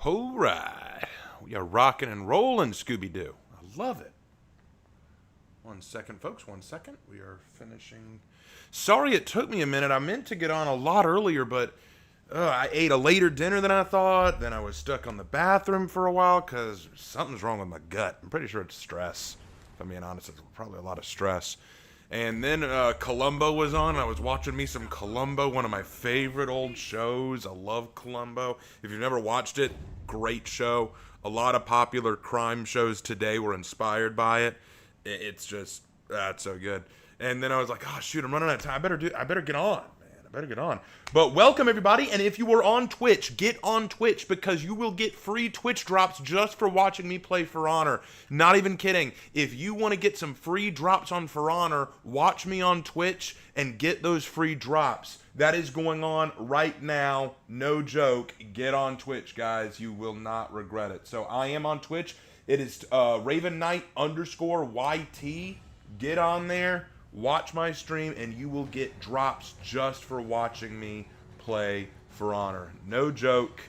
All right. We are rocking and rolling, Scooby-Doo. I love it. 1 second, folks. 1 second. We are finishing. Sorry it took me a minute. I meant to get on a lot earlier, but I ate a later dinner than I thought. Then I was stuck on the bathroom for a while because something's wrong with my gut. I'm pretty sure it's stress. If I'm being honest, it's probably a lot of stress. And then Columbo was on. I was watching me some Columbo, one of my favorite old shows. I love Columbo. If you've never watched it, great show. A lot of popular crime shows today were inspired by it. It's just, it's so good. And then I was like, oh, shoot, I'm running out of time. I better get on. I better get on. But welcome, everybody. And if you were on Twitch, get on Twitch because you will get free Twitch drops just for watching me play For Honor. Not even kidding. If you want to get some free drops on For Honor, watch me on Twitch and get those free drops. That is going on right now. No joke. Get on Twitch, guys. You will not regret it. So I am on Twitch. It is RavenKnight_YT. Get on there. Watch my stream, and you will get drops just for watching me play For Honor. No joke.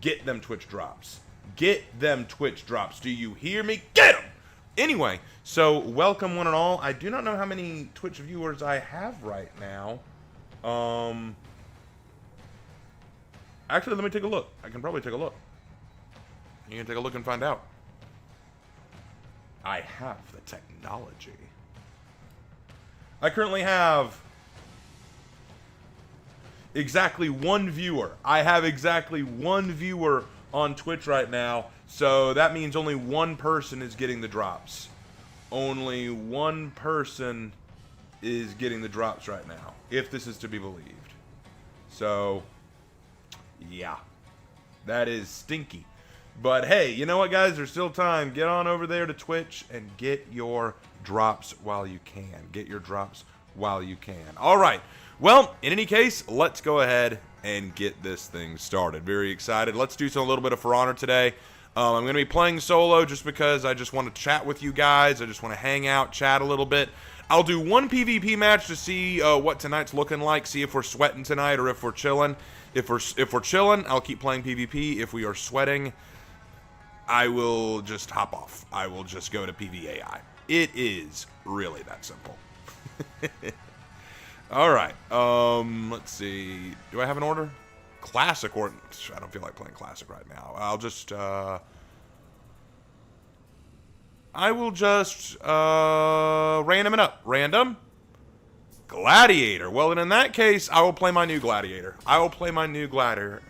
Get them Twitch drops. Get them Twitch drops. Do you hear me? Get them! Anyway, so welcome one and all. I do not know how many Twitch viewers I have right now. Actually, let me take a look. I can probably take a look. You can take a look and find out. I have the technology. I currently have exactly one viewer. I have exactly one viewer on Twitch right now, so that means only one person is getting the drops. Only one person is getting the drops right now, if this is to be believed. So, yeah. That is stinky. But hey, you know what, guys? There's still time. Get on over there to Twitch and get your drops while you can. Get your drops while you can. All right. Well, in any case, let's go ahead and get this thing started. Very excited. Let's do a little bit of For Honor today. I'm going to be playing solo just because I just want to chat with you guys. I just want to hang out, chat a little bit. I'll do one PvP match to see what tonight's looking like. See if we're sweating tonight or if we're chilling. If we're chilling, I'll keep playing PvP. If we are sweating, I will just hop off. I will just go to PvAI. It is really that simple. All right. Let's see. Do I have an order? Classic or I don't feel like playing classic right now. I'll just I will just random it up. Random Gladiator. Well, then in that case, I will play my new Gladiator. I will play my new Gladiator.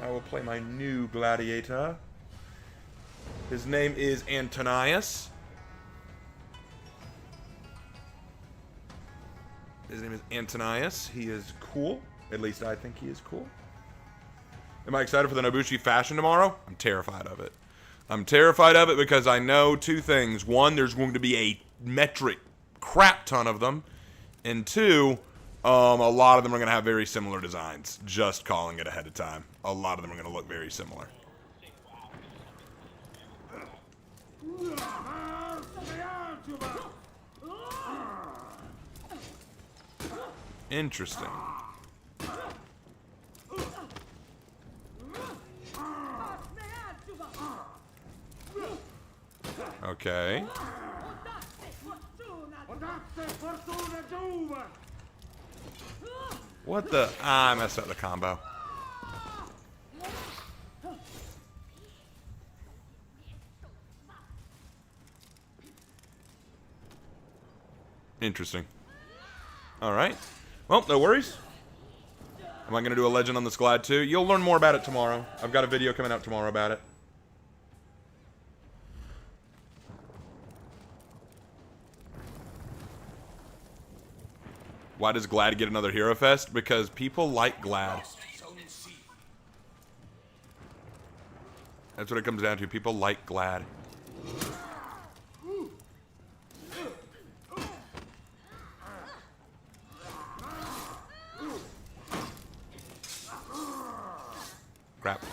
I will play my new Gladiator. His name is Antonius. His name is Antonius. He is cool. At least I think he is cool. Am I excited for the Nobushi fashion tomorrow? I'm terrified of it. I'm terrified of it because I know two things. One, there's going to be a metric crap ton of them. And two, a lot of them are going to have very similar designs. Just calling it ahead of time. A lot of them are going to look very similar. Interesting. Okay. What the? I messed up the combo. Interesting. Alright. Well, no worries. Am I going to do a legend on this Glad too? You'll learn more about it tomorrow. I've got a video coming out tomorrow about it. Why does Glad get another Hero Fest? Because people like Glad. That's what it comes down to. People like Glad. Crap.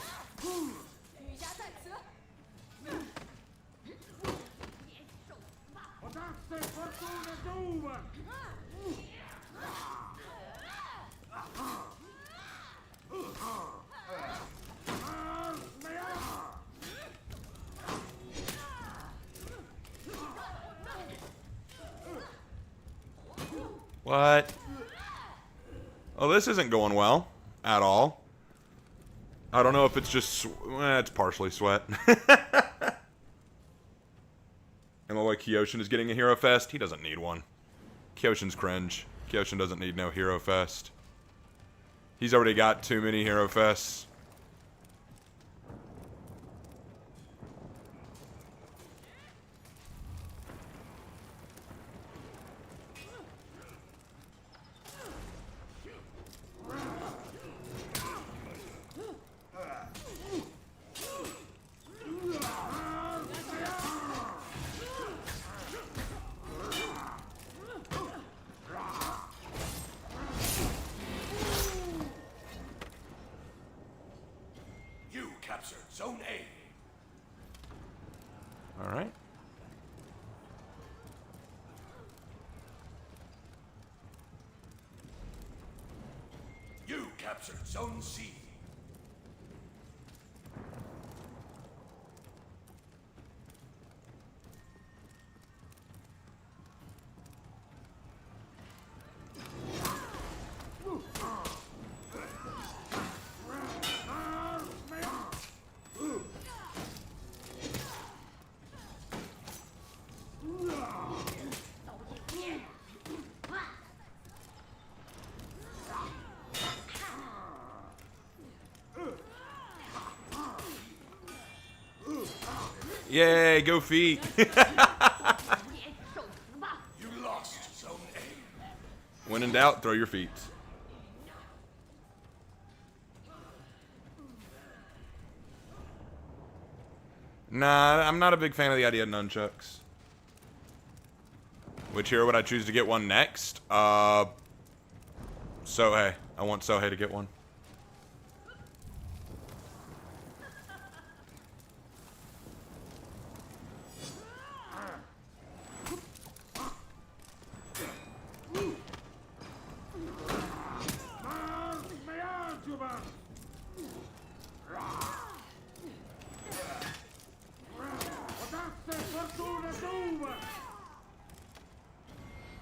What? Oh, this isn't going well at all. I don't know if it's just... it's partially sweat. And the way Kyoshin is getting a Hero Fest, he doesn't need one. Kyoshin's cringe. Kyoshin doesn't need no Hero Fest. He's already got too many Hero Fests. Zone A. All right. You captured Zone C. Yay, go feet. You lost Zone A. When in doubt, throw your feet. Nah, I'm not a big fan of the idea of nunchucks. Which hero would I choose to get one next? Sohei. I want Sohei to get one.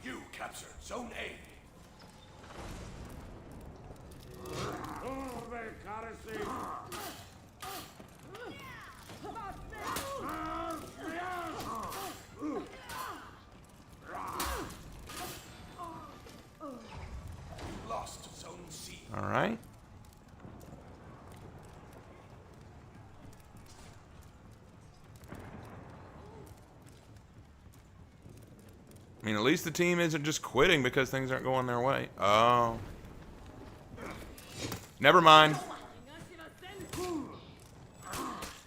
You captured Zone A. You lost Zone C. All right. I mean, at least the team isn't just quitting because things aren't going their way. Oh. Never mind.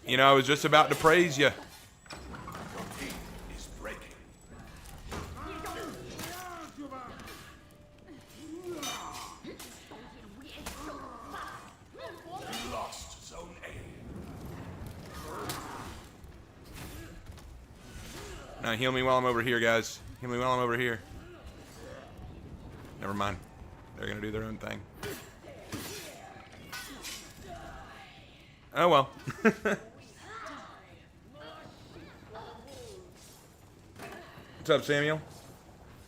You know, I was just about to praise you. Your team is breaking. You lost Zone A. Now heal me while I'm over here, guys. Heal me while I'm over here. Never mind. They're gonna do their own thing. Oh well. What's up, Samuel?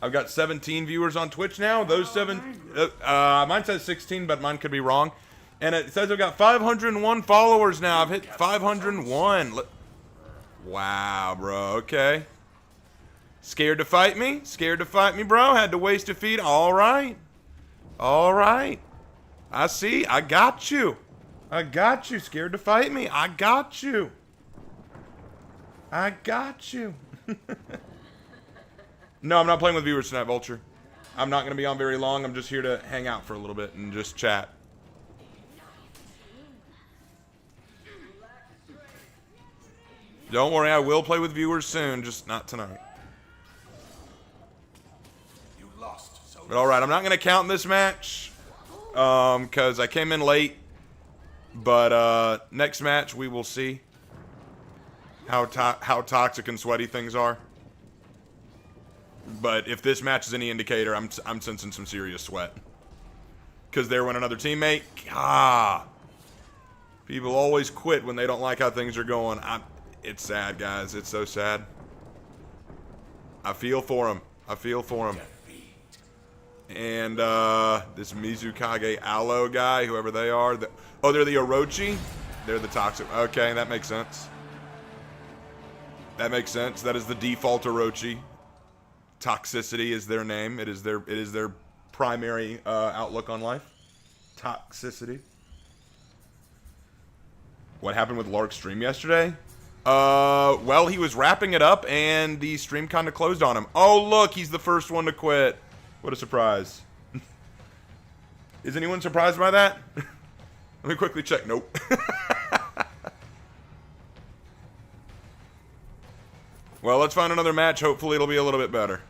I've got 17 viewers on Twitch now. Those mine says 16, but mine could be wrong. And it says I've got 501 followers now. I've hit 501. Wow, bro. Okay. Scared to fight me? Scared to fight me, bro? Had to waste a feed? All right. All right. I see. I got you. I got you. Scared to fight me? I got you. I got you. No, I'm not playing with viewers tonight, Vulture. I'm not going to be on very long. I'm just here to hang out for a little bit and just chat. Don't worry, I will play with viewers soon, just not tonight. You lost Zone But alright, I'm not going to count this match because I came in late. But next match, we will see how toxic and sweaty things are. But if this match is any indicator, I'm sensing some serious sweat. Because there went another teammate. Ah, people always quit when they don't like how things are going. It's sad, guys. It's so sad. I feel for him. I feel for him. And this Mizukage Aloe guy, whoever they are. Oh, they're the Orochi? They're the toxic. Okay, that makes sense. That makes sense. That is the default Orochi. Toxicity is their name. It is their primary outlook on life. Toxicity. What happened with Lark's stream yesterday? Well, he was wrapping it up, and the stream kind of closed on him. Oh, look, he's the first one to quit. What a surprise. Is anyone surprised by that? Let me quickly check. Nope. Well, let's find another match. Hopefully it'll be a little bit better.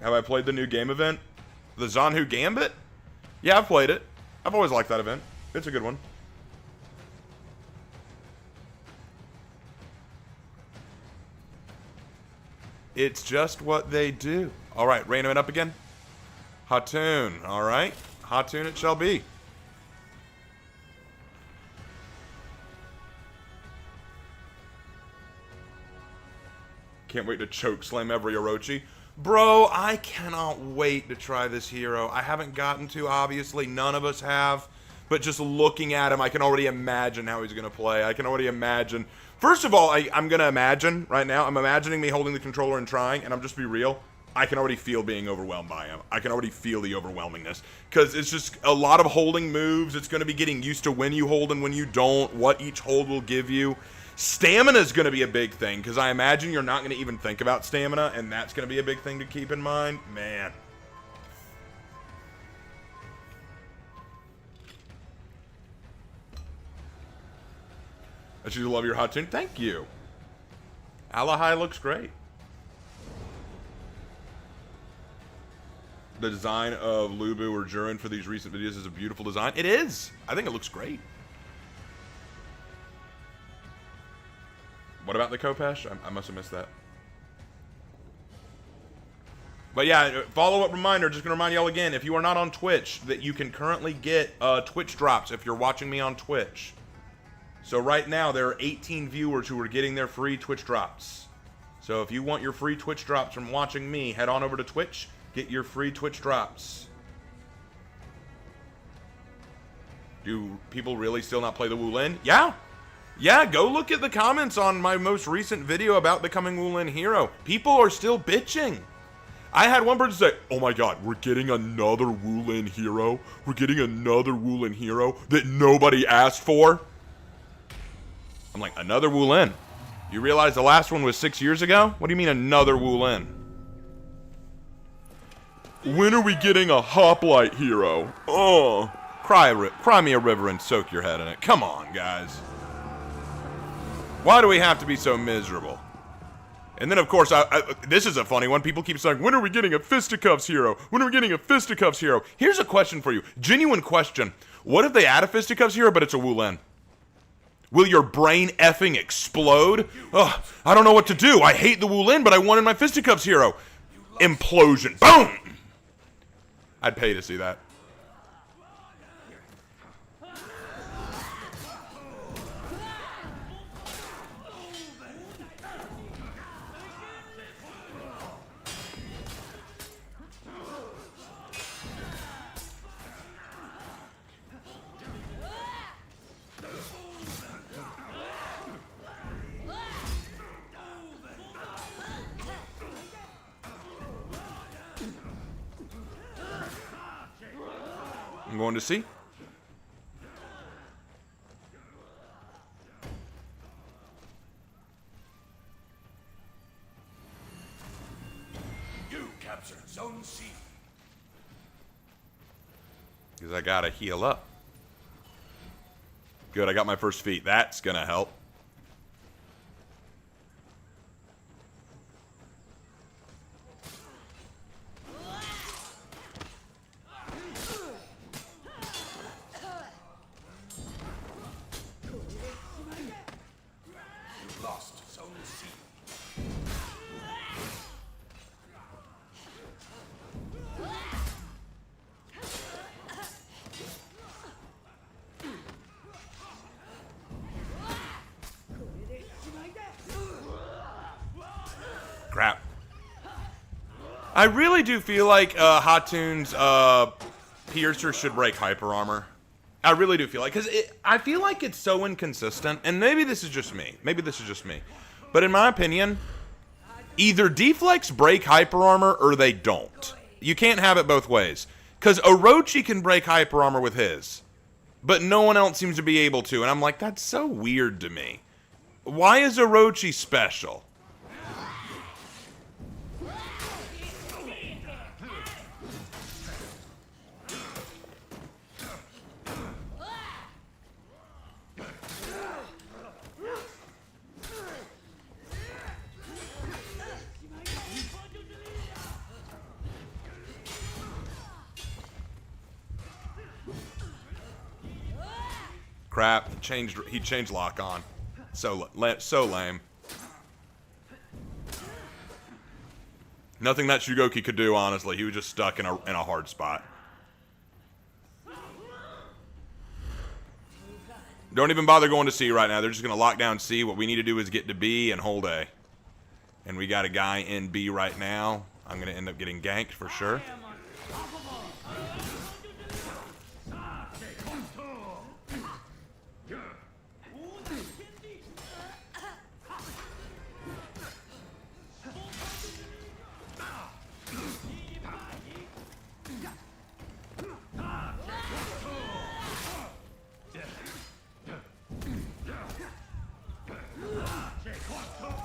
Have I played the new game event? The Zanhu Gambit? Yeah, I've played it. I've always liked that event. It's a good one. It's just what they do. All right, raining it up again. Hatun. All right. Hatun it shall be. Can't wait to choke slam every Orochi. Bro, I cannot wait to try this hero. I haven't gotten to, obviously. None of us have. But just looking at him, I can already imagine how he's going to play. I can already imagine. First of all, I'm going to imagine right now. I'm imagining me holding the controller and trying, and I'm just be real. I can already feel being overwhelmed by him. I can already feel the overwhelmingness. Because it's just a lot of holding moves. It's going to be getting used to when you hold and when you don't, what each hold will give you. Stamina is going to be a big thing, because I imagine you're not going to even think about stamina, and that's going to be a big thing to keep in mind. Man. I should love your hot tune. Thank you. Alahai looks great. The design of Lubu or Jurin for these recent videos is a beautiful design. It is. I think it looks great. What about the Kopesh? I must have missed that. But yeah, follow-up reminder, just going to remind y'all again, if you are not on Twitch, that you can currently get Twitch drops if you're watching me on Twitch. So right now, there are 18 viewers who are getting their free Twitch drops. So if you want your free Twitch drops from watching me, head on over to Twitch, get your free Twitch drops. Do people really still not play the Wulin? Yeah! Yeah, go look at the comments on my most recent video about becoming Wulin Hero. People are still bitching. I had one person say, oh my god, we're getting another Wulin Hero? We're getting another Wulin Hero that nobody asked for? I'm like, another Wulin? You realize the last one was 6 years ago? What do you mean another Wulin? When are we getting a hoplite hero? Oh, cry me a river and soak your head in it. Come on, guys. Why do we have to be so miserable? And then, of course, this is a funny one. People keep saying, when are we getting a Fisticuffs hero? When are we getting a Fisticuffs hero? Here's a question for you. Genuine question. What if they add a Fisticuffs hero, but it's a Wulin? Will your brain effing explode? Ugh, I don't know what to do. I hate the Wulin, but I wanted my Fisticuffs hero. Implosion. Boom! I'd pay to see that. I'm going to see. You captured Zone C. Because I gotta heal up. Good, I got my first feat. That's gonna help. Lost Zone C. I really do feel like Hatun's Piercer should break hyper armor. I really do feel like, because I feel like it's so inconsistent, and maybe this is just me. But in my opinion, either deflex break hyper armor or they don't. You can't have it both ways. Because Orochi can break hyper armor with his, but no one else seems to be able to, and I'm like, that's so weird to me. Why is Orochi special? Crap, he changed lock on. So lame. Nothing that Shugoki could do, honestly. He was just stuck in a hard spot. Don't even bother going to C right now. They're just going to lock down C. What we need to do is get to B and hold A. And we got a guy in B right now. I'm going to end up getting ganked for sure.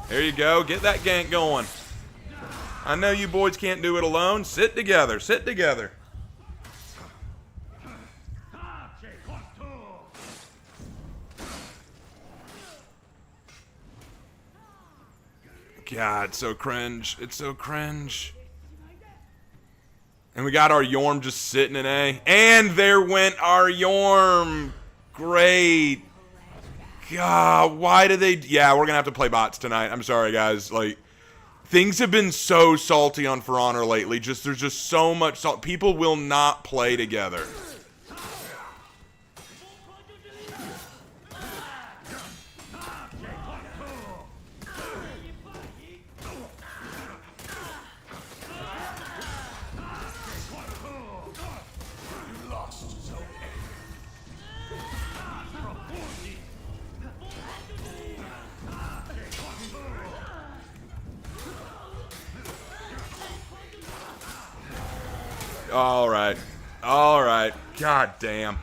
There you go. Get that gank going. I know you boys can't do it alone. Sit together. Sit together. God, it's so cringe. It's so cringe. And we got our Yorm just sitting in A. And there went our Yorm. Great. God, why do they... Yeah, we're going to have to play bots tonight. I'm sorry, guys. Like, things have been so salty on For Honor lately. There's just so much salt. People will not play together. All right. God damn.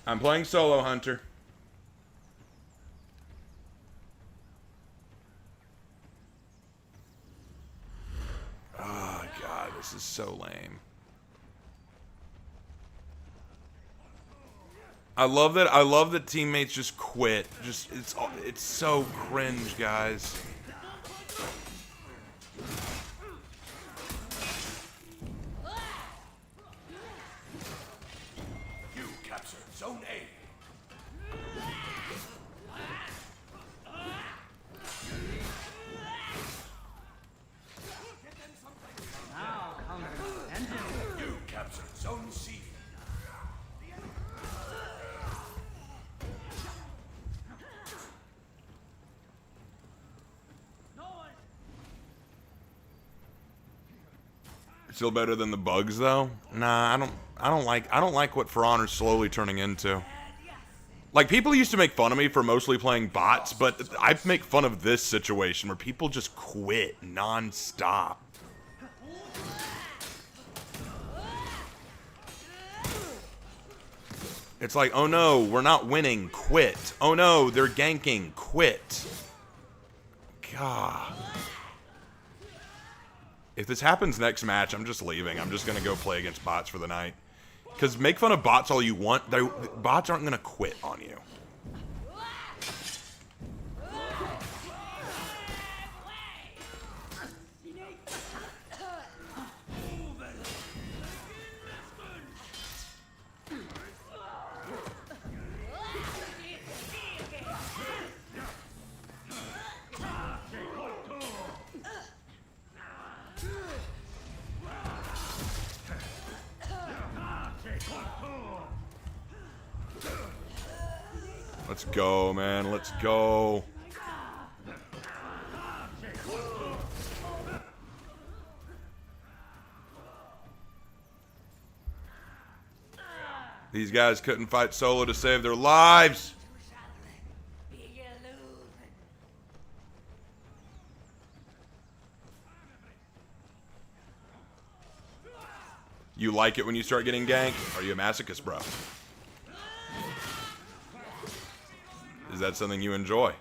I'm playing solo hunter. Oh God, this is so lame. I love that teammates just quit. It's so cringe, guys. Zone A. You captured Zone C. Still better than the bugs though? Nah, I don't like what For Honor's slowly turning into. Like, people used to make fun of me for mostly playing bots, but I make fun of this situation where people just quit non-stop. It's like, oh no, we're not winning, quit. Oh no, they're ganking, quit. God. If this happens next match, I'm just leaving. I'm just going to go play against bots for the night. Because make fun of bots all you want, bots aren't going to quit on you. Let's go, man. Let's go. These guys couldn't fight solo to save their lives. You like it when you start getting ganked? Are you a masochist, bro? Is that something you enjoy?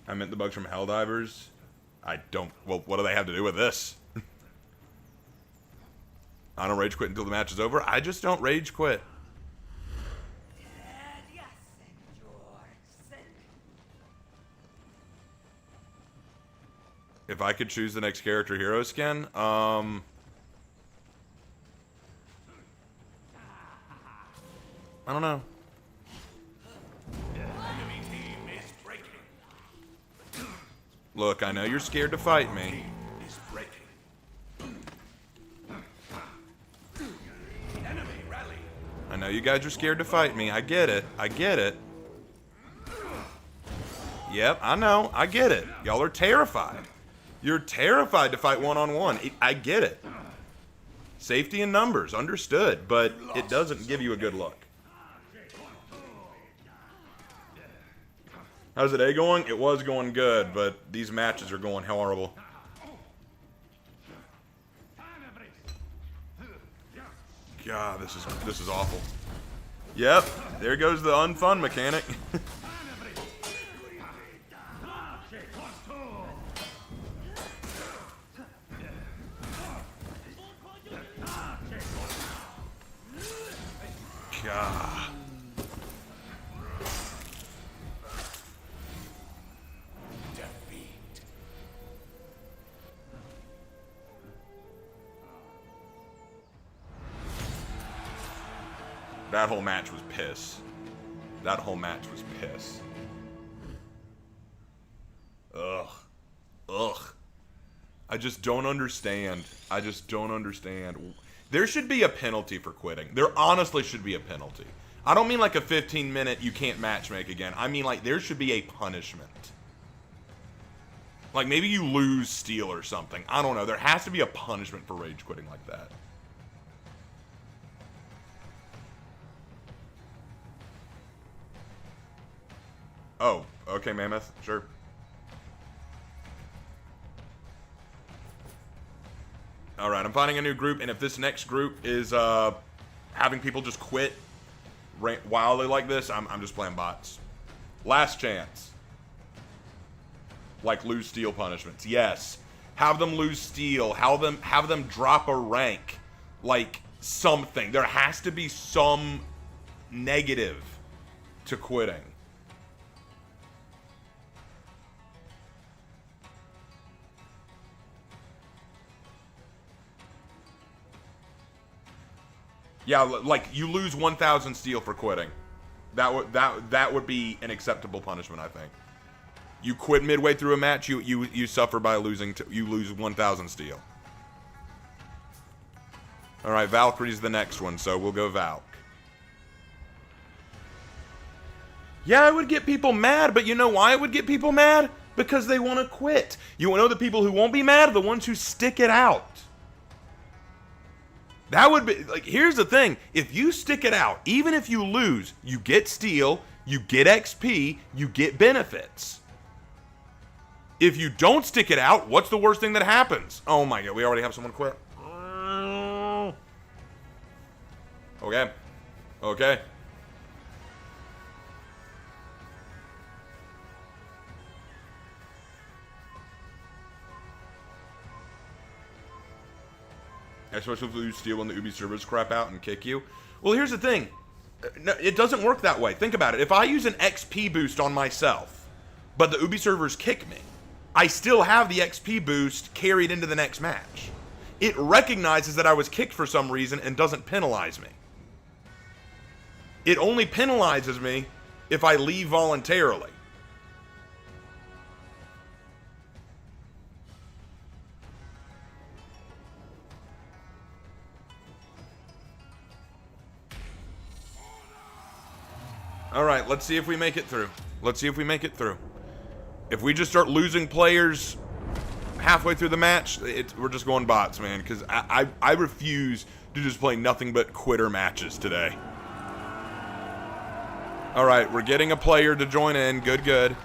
I meant the bugs from Helldivers. I don't... Well, what do they have to do with this? I don't rage quit until the match is over. I just don't rage quit. If I could choose the next character hero skin, I don't know. Look, I know you're scared to fight me. I know you guys are scared to fight me. I get it. I get it. Yep, I know. I get it. Y'all are terrified. You're terrified to fight one-on-one. I get it. Safety in numbers, understood, but it doesn't give you a good look. How's the day going? It was going good, but these matches are going horrible. God, this is awful. Yep, there goes the unfun mechanic. God. That whole match was piss. That whole match was piss. Ugh. Ugh. I just don't understand. I just don't understand. There should be a penalty for quitting. There honestly should be a penalty. I don't mean like a 15-minute you can't matchmake again. I mean like there should be a punishment. Like maybe you lose steel or something. I don't know. There has to be a punishment for rage quitting like that. Oh, okay, Mammoth. Sure. Alright, I'm finding a new group, and if this next group is having people just quit wildly like this, I'm just playing bots. Last chance. Like lose steel punishments. Yes. Have them lose steel. Have them drop a rank. Like something. There has to be some negative to quitting. Yeah, like you lose 1,000 steel for quitting. That would be an acceptable punishment, I think. You quit midway through a match, you suffer by losing. You lose 1,000 steel. All right, Valkyrie's the next one, so we'll go Valk. Yeah, I would get people mad, but you know why it would get people mad? Because they want to quit. You know the people who won't be mad are the ones who stick it out. That would be, like, here's the thing. If you stick it out, even if you lose, you get steel, you get XP, you get benefits. If you don't stick it out, what's the worst thing that happens? Oh my god, we already have someone quit. Okay. Okay. Especially if you steal when the Ubi servers crap out and kick you. Well, here's the thing. No, it doesn't work that way. Think about it. If I use an XP boost on myself, but the Ubi servers kick me, I still have the XP boost carried into the next match. It recognizes that I was kicked for some reason and doesn't penalize me. It only penalizes me if I leave voluntarily. All right, let's see if we make it through. Let's see if we make it through. If we just start losing players halfway through the match, we're just going bots, man, because I refuse to just play nothing but quitter matches today. All right, we're getting a player to join in. Good, good.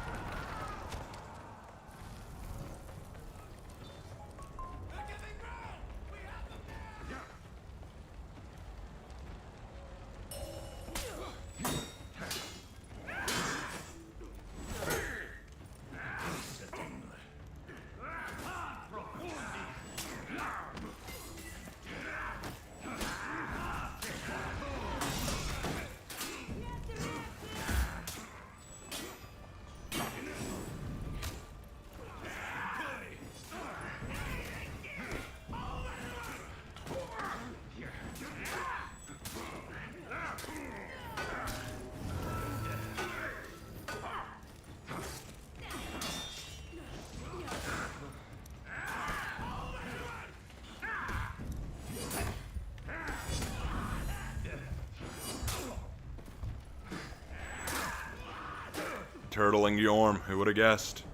Turtling Yorm, who would have guessed?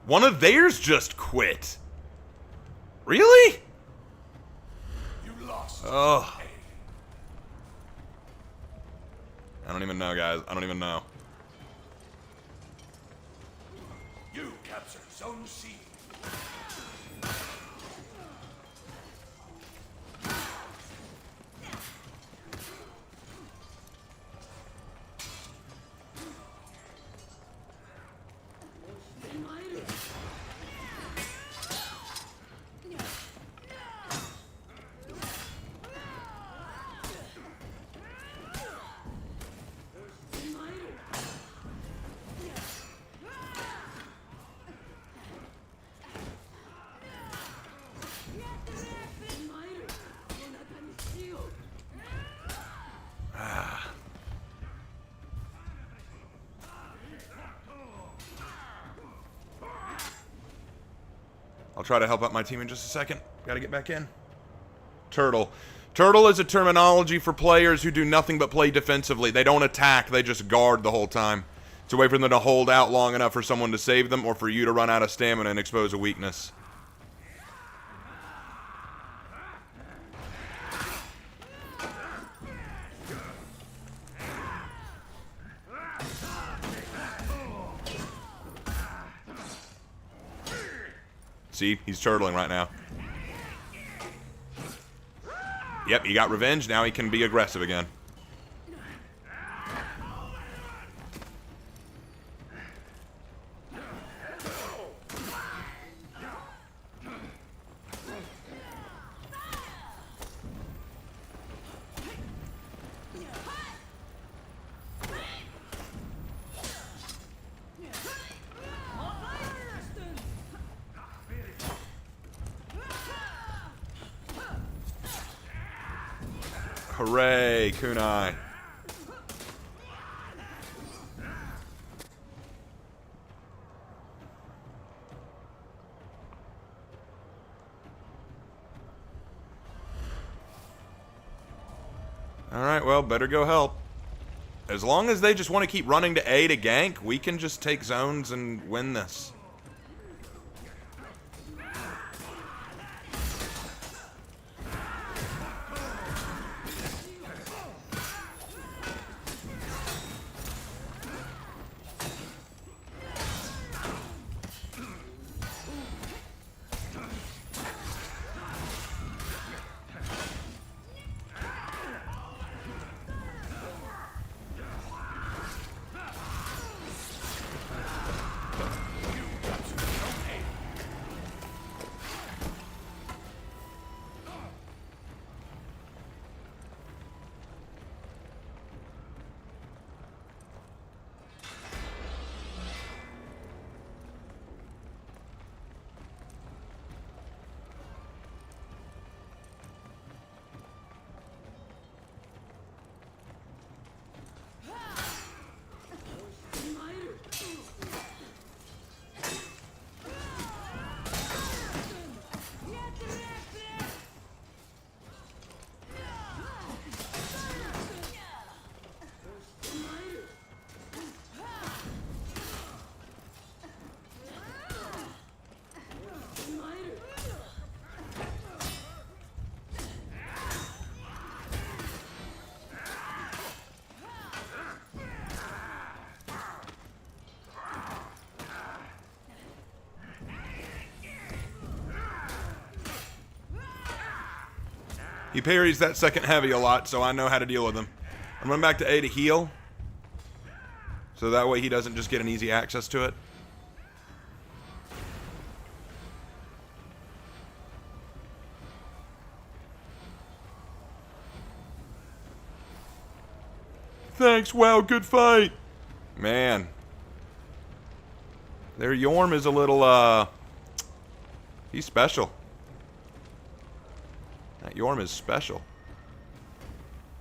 One of theirs just quit. Really? You lost. Oh. I don't even know, guys. I don't even know. You captured Zone C. I'll try to help out my team in just a second. Gotta get back in. Turtle. Turtle is a terminology for players who do nothing but play defensively. They don't attack, they just guard the whole time. It's a way for them to hold out long enough for someone to save them or for you to run out of stamina and expose a weakness. See, he's turtling right now. Yep, he got revenge. Now he can be aggressive again. Hooray, kunai. Alright, well, better go help. As long as they just want to keep running to A to gank, we can just take zones and win this. He parries that second heavy a lot, so I know how to deal with him. I'm running back to A to heal. So that way he doesn't just get an easy access to it. Thanks, wow, good fight. Man. Their Yorm is a little, he's special. That Yorm is special.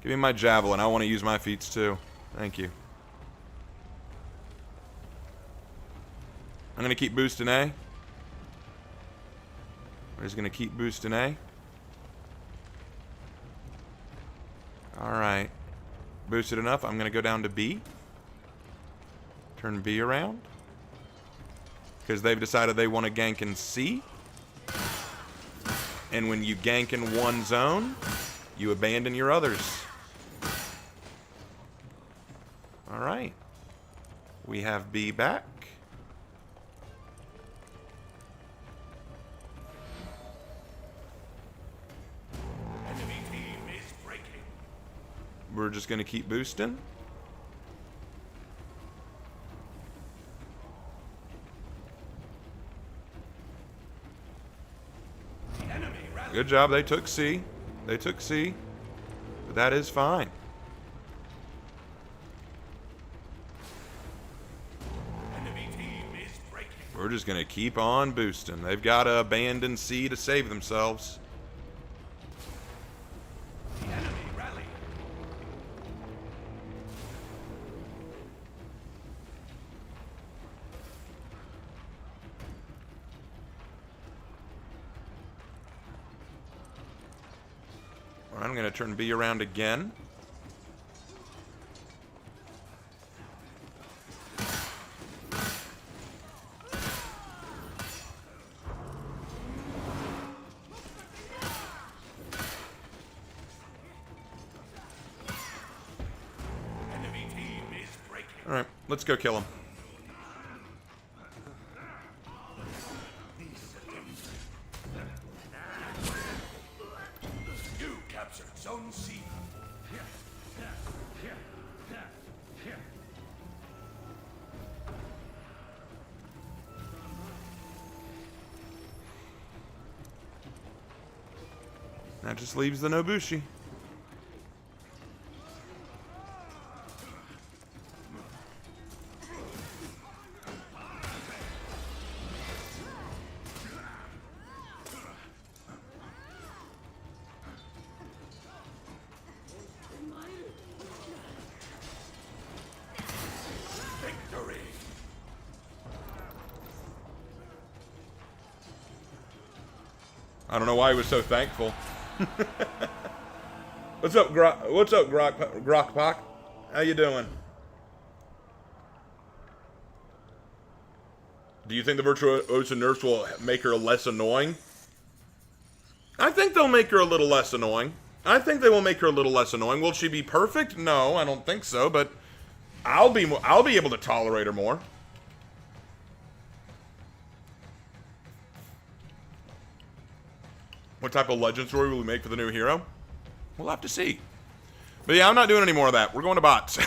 Give me my javelin. I want to use my feats too. Thank you. I'm going to keep boosting A. We're just going to keep boosting A. Alright. Boosted enough. I'm going to go down to B. Turn B around. Because they've decided they want to gank in C. And when you gank in one zone, you abandon your others. Alright. We have B back. Enemy team is breaking. We're just going to keep boosting. The enemy rally. Good job. They took C. They took C. But that is fine. Enemy team is breaking. We're just going to keep on boosting. They've got to abandon C to save themselves. The enemy rally. I'm going to turn B around again. Enemy team is breaking. Alright, let's go kill him. You captured Zone C. That just leaves the Nobushi. Victory. I don't know why he was so thankful. What's up, Grokpak? How you doing? Do you think the Virtuosa nerfs will make her less annoying? I think they'll make her a little less annoying. I think they will make her a little less annoying. Will she be perfect? No, I don't think so, but I'll be able to tolerate her more. What type of legend story will we make for the new hero? We'll have to see. But yeah, I'm not doing any more of that. We're going to bots.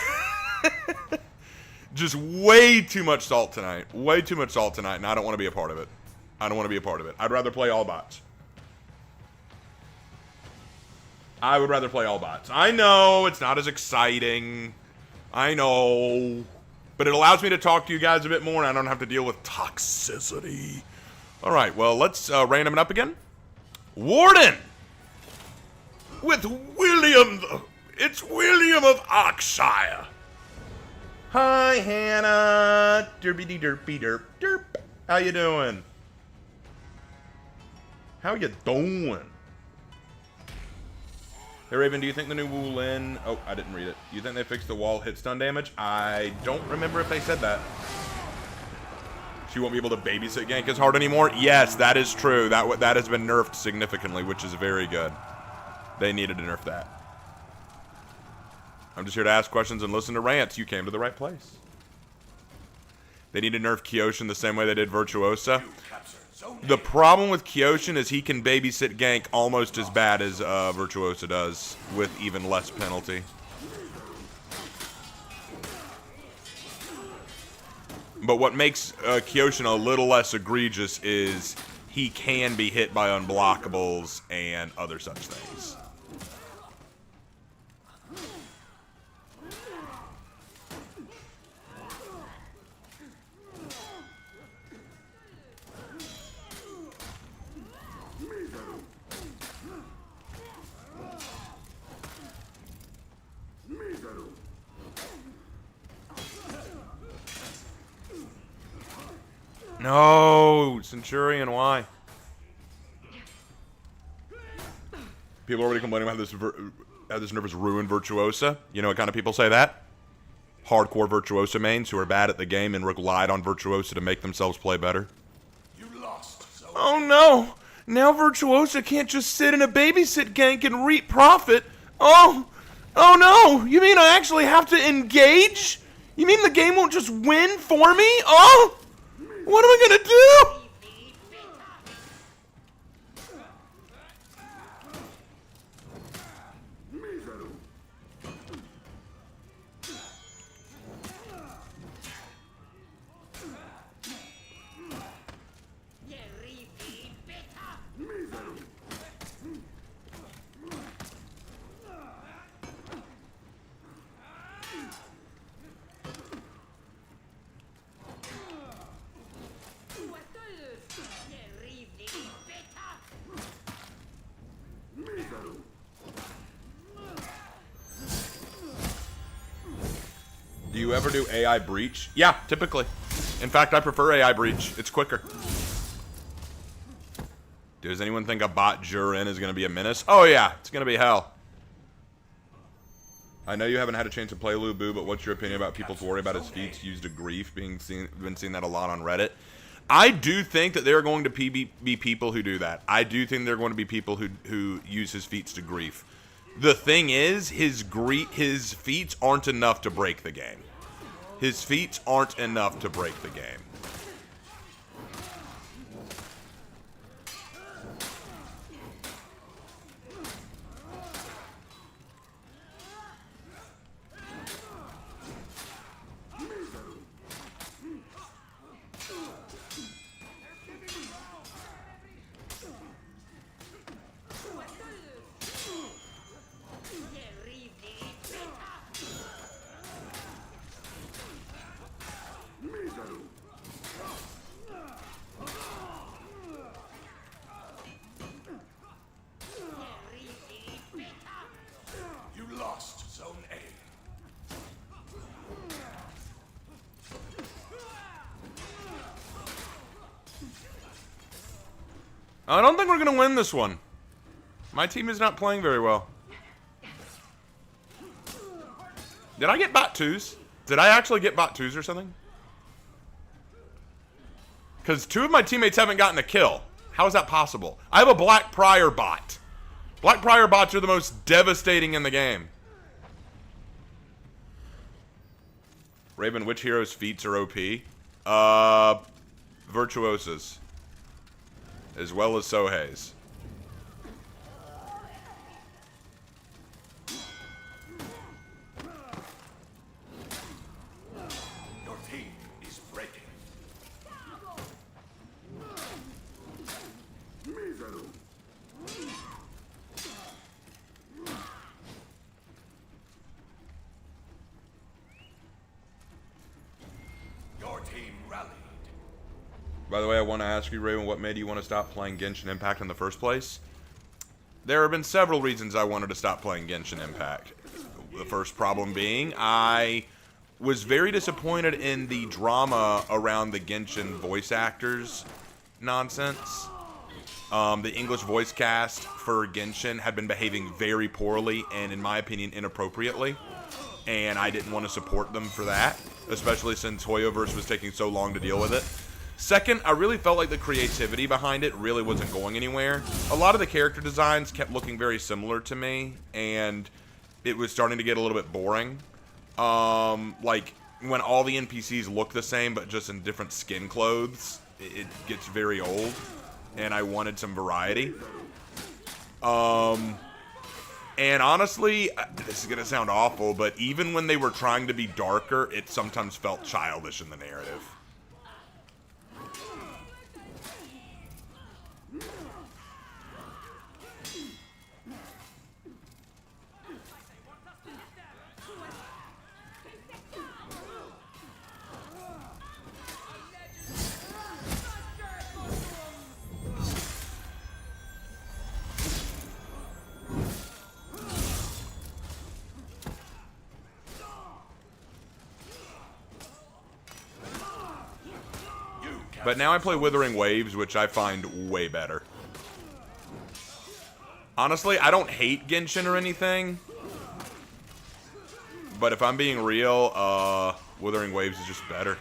Just way too much salt tonight. Way too much salt tonight, and I don't want to be a part of it. I don't want to be a part of it. I'd rather play all bots. I would rather play all bots. I know, it's not as exciting. I know. But it allows me to talk to you guys a bit more, and I don't have to deal with toxicity. Alright, well, let's random it up again. Warden! With William... It's William of Oxshire. Hi, Hannah. Derpy derpy derp derp. How you doing? How you doing? Hey, Raven, do you think the new Wu Lin... Oh, I didn't read it. Do you think they fixed the wall hit stun damage? I don't remember if they said that. She won't be able to babysit gank as hard anymore? Yes, that is true. That has been nerfed significantly, which is very good. They needed to nerf that. I'm just here to ask questions and listen to rants. You came to the right place. They need to nerf Kyoshin the same way they did Virtuosa. Zone The A. problem with Kyoshin is he can babysit gank almost as bad as Virtuosa does, with even less penalty. But what makes Kyoshin a little less egregious is he can be hit by unblockables and other such things. No, Centurion, why? People are already complaining about how this nerf has ruined Virtuosa. You know what kind of people say that? Hardcore Virtuosa mains who are bad at the game and relied on Virtuosa to make themselves play better. You lost. Zone Oh no! Now Virtuosa can't just sit in a babysit gank and reap profit. Oh! Oh no! You mean I actually have to engage? You mean the game won't just win for me? Oh! What am I gonna do? Do you ever do AI breach? Yeah, typically. In fact, I prefer AI breach. It's quicker. Does anyone think a bot Jurin is going to be a menace? Oh yeah, it's going to be hell. I know you haven't had a chance to play Lu Bu, but what's your opinion about people's worry about his feats used to grief? Been seeing that a lot on Reddit. I do think that there are going to be people who do that. I do think there are going to be people who use his feats to grief. The thing is, his feats aren't enough to break the game. His feats aren't enough to break the game. You lost. Zone A. I don't think we're going to win this one. My team is not playing very well. Did I get bot 2s? Did I actually get bot 2s or something? Because 2 of my teammates haven't gotten a kill. How is that possible? I have a Black Prior bot. Black Prior bots are the most devastating in the game. Raven, which hero's feats are OP? Virtuosa's. As well as Sohei's. Your team is breaking. Your team rallied. By the way, I want to ask you, Raven, what made you want to stop playing Genshin Impact in the first place? There have been several reasons I wanted to stop playing Genshin Impact. The first problem being, I was very disappointed in the drama around the Genshin voice actors nonsense. The English voice cast for Genshin had been behaving very poorly and, in my opinion, inappropriately. And I didn't want to support them for that, especially since Hoyoverse was taking so long to deal with it. Second, I really felt like the creativity behind it really wasn't going anywhere. A lot of the character designs kept looking very similar to me, and it was starting to get a little bit boring. Like, when all the NPCs look the same, but just in different skin clothes. it gets very old, and I wanted some variety. And honestly, this is gonna sound awful, but even when they were trying to be darker, it sometimes felt childish in the narrative. But now I play Withering Waves, which I find way better. Honestly, I don't hate Genshin or anything. But if I'm being real, Withering Waves is just better.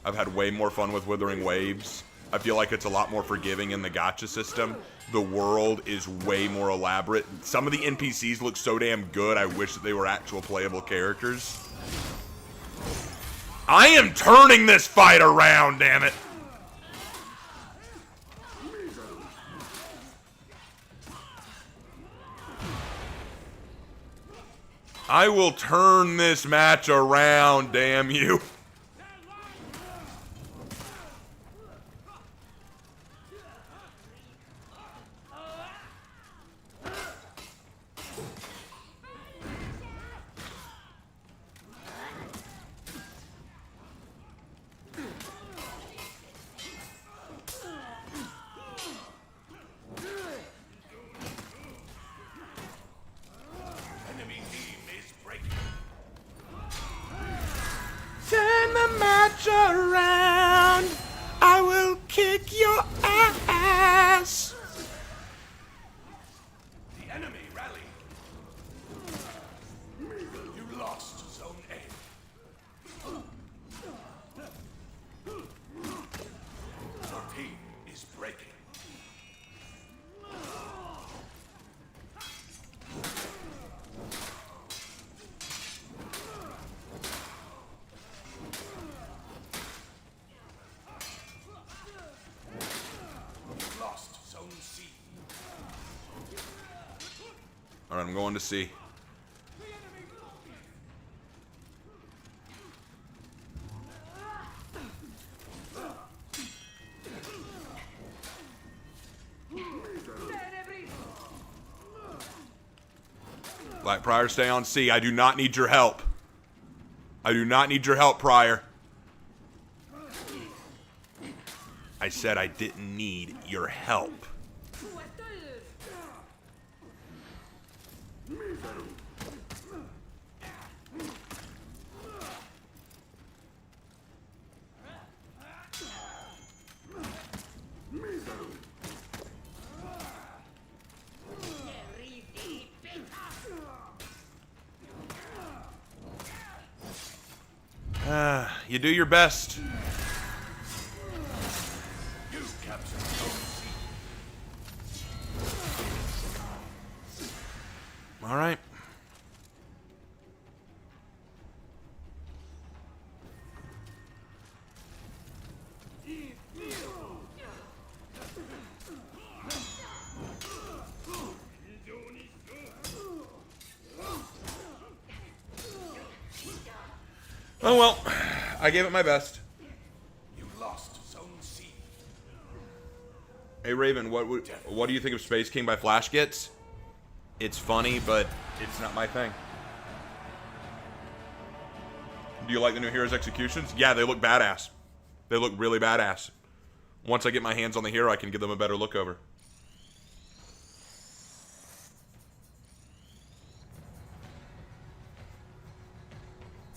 I've had way more fun with Withering Waves. I feel like it's a lot more forgiving in the gacha system. The world is way more elaborate. Some of the NPCs look so damn good, I wish that they were actual playable characters. I am turning this fight around, damn it! I will turn this match around, damn you. Enemy team is breaking. Turn the match around. I will kick your ass. The enemy rally. You lost Zone A. Your team is breaking. Lost Zone C. All right, I'm going to C. Black Prior, stay on C. I do not need your help. I do not need your help, Prior. I said I didn't need your help. You do your best. You captured Zone C. All right. Oh well, I gave it my best. You lost Zone C. Hey Raven, what do you think of Space King by Flash Gets? It's funny, but it's not my thing. Do you like the new Heroes Executions? Yeah, they look badass. They look really badass. Once I get my hands on the hero, I can give them a better look over.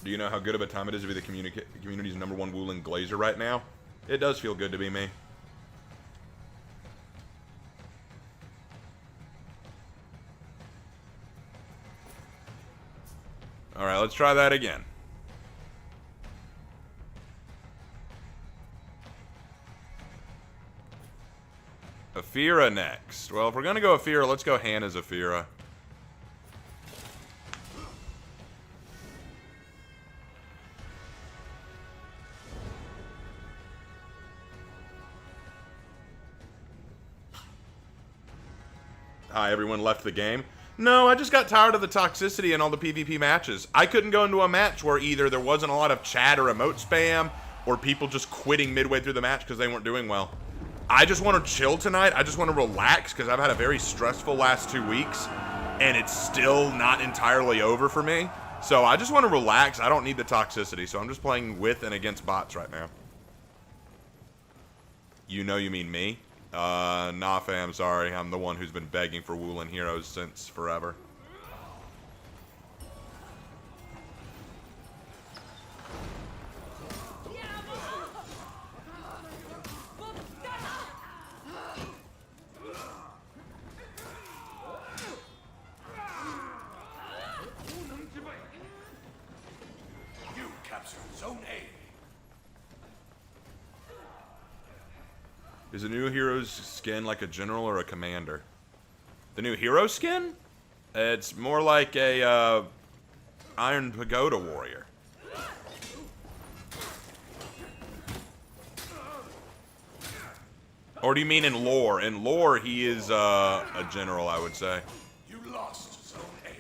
Do you know how good of a time it is to be the community's #1 Wooling Glazer right now? It does feel good to be me. Alright, let's try that again. Aphira next. Well, if we're gonna go Aphira, let's go Han as Aphira. Hi, everyone left the game. No, I just got tired of the toxicity in all the PvP matches. I couldn't go into a match where either there wasn't a lot of chat or emote spam, or people just quitting midway through the match because they weren't doing well. I just want to chill tonight. I just want to relax because I've had a very stressful last 2 weeks, and it's still not entirely over for me. So I just want to relax. I don't need the toxicity, so I'm just playing with and against bots right now. You know you mean me? Nah fam, sorry. I'm the one who's been begging for Woolen Heroes since forever. You captured Zone A. Is the new hero's skin like a general or a commander? The new hero skin? It's more like a Iron Pagoda warrior. Or do you mean in lore? In lore, he is a general, I would say. You lost Zone A.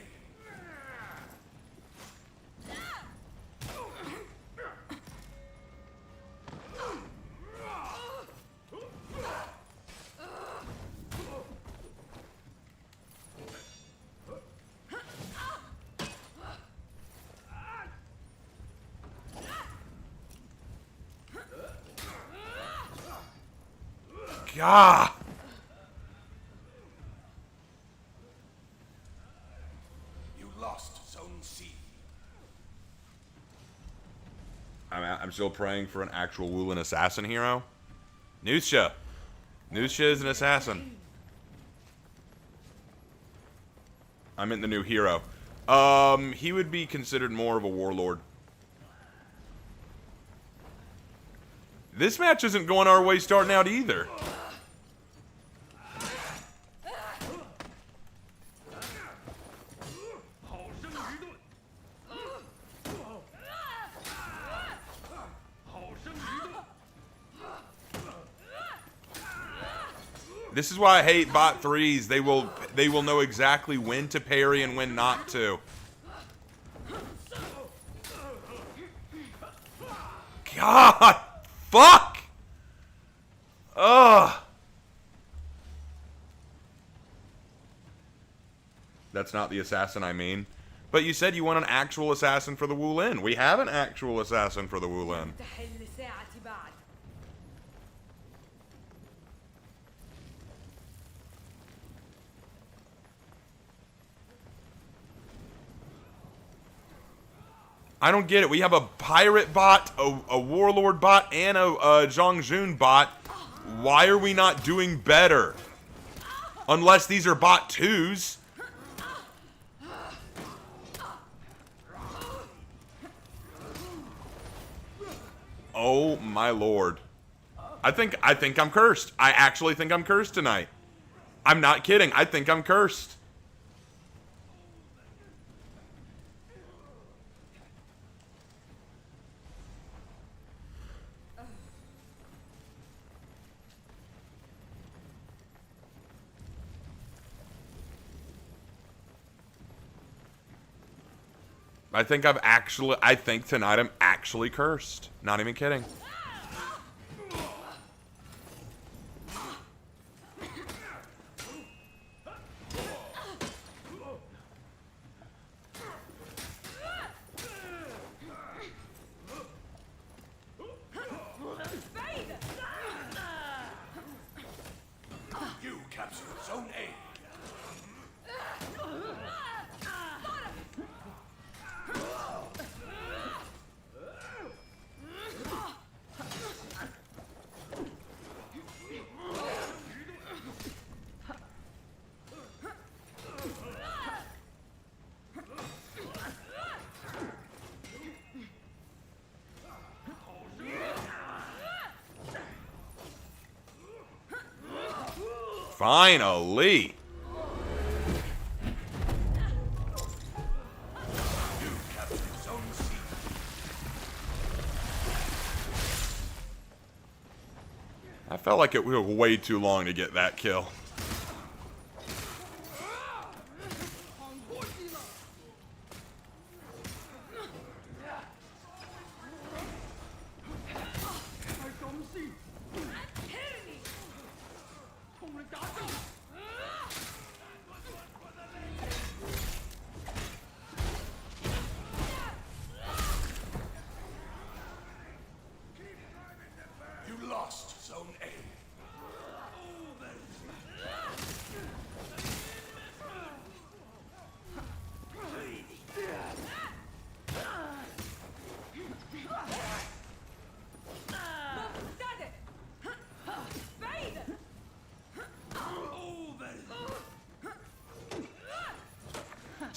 Gah! You lost Zone C. I'm still praying for an actual Woolen assassin hero. Nusha. Nusha is an assassin. I meant the new hero. He would be considered more of a warlord. This match isn't going our way starting out either. This is why I hate bot threes. They will know exactly when to parry and when not to. God, fuck. Ugh. That's not the assassin I mean. But you said you want an actual assassin for the Woolen. We have an actual assassin for the Woolen. I don't get it. We have a pirate bot, a warlord bot, and a Zhongjun bot. Why are we not doing better? Unless these are bot twos. Oh my lord. I think I'm cursed. I actually think I'm cursed tonight. I'm not kidding. I think I'm cursed. I think tonight I'm actually cursed. Not even kidding. You captured Zone A. Finally. You captured Zone C. I felt like it took way too long to get that kill.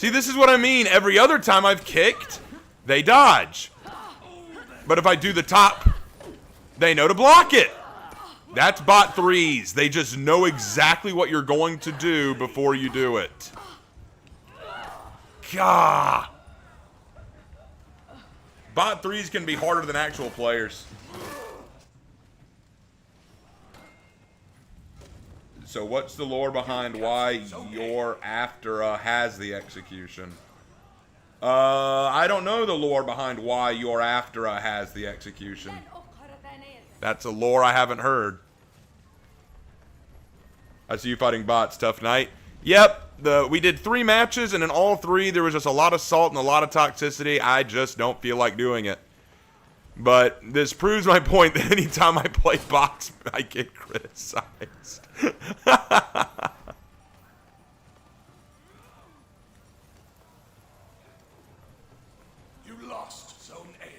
See, this is what I mean. Every other time I've kicked, they dodge. But if I do the top, they know to block it. That's bot 3s. They just know exactly what you're going to do before you do it. Gah. Bot 3s can be harder than actual players. So what's the lore behind why your after has the execution? I don't know the lore behind why your after has the execution. That's a lore I haven't heard. I see you fighting bots. Tough night. Yep. We did 3 matches, and in all 3, there was just a lot of salt and a lot of toxicity. I just don't feel like doing it. But this proves my point that anytime I play bots, I get criticized. You lost Zone A.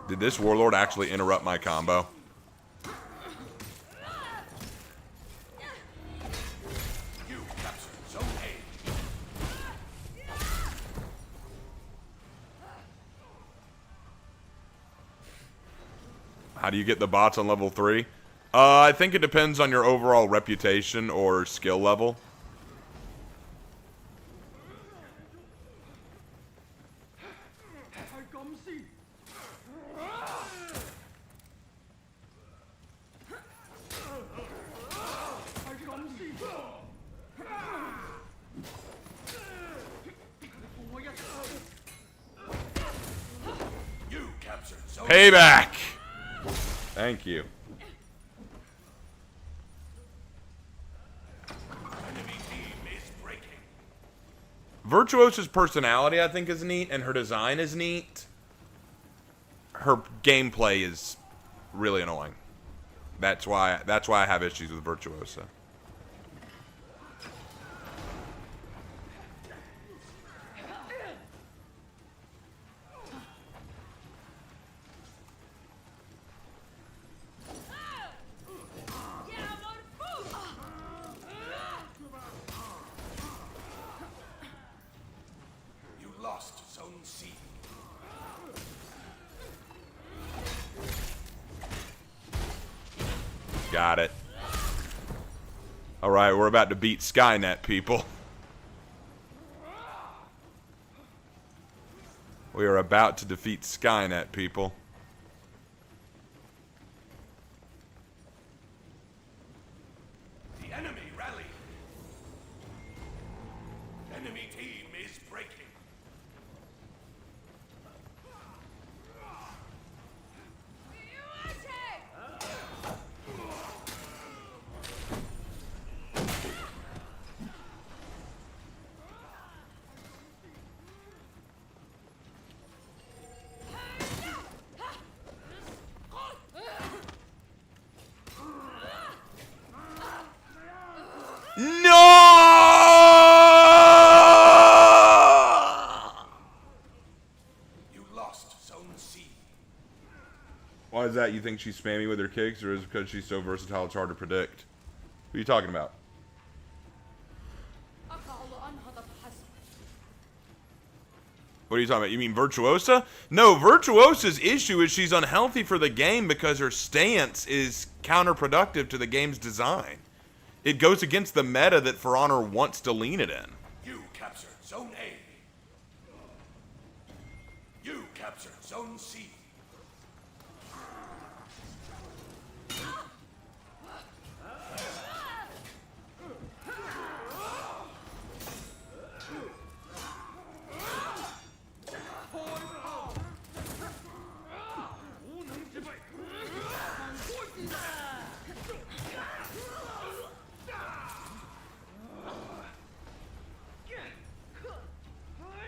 Did this warlord actually interrupt my combo? You captured Zone A. How do you get the bots on level 3? I think it depends on your overall reputation or skill level. You captured Zone Payback! Thank you. Enemy team is breaking. Virtuosa's personality, I think, is neat, and her design is neat. Her gameplay is really annoying. That's why I have issues with Virtuosa. You lost Zone C. Got it. Alright, we're about to beat Skynet, people. We are about to defeat Skynet, people. The enemy rally. Enemy team is breaking. No! You lost Zone C. Why is that? You think she's spammy with her kicks, or is it because she's so versatile it's hard to predict? What are you talking about? What are you talking about? You mean Virtuosa? No, Virtuosa's issue is she's unhealthy for the game because her stance is counterproductive to the game's design. It goes against the meta that For Honor wants to lean it in. You captured Zone A. You captured Zone C.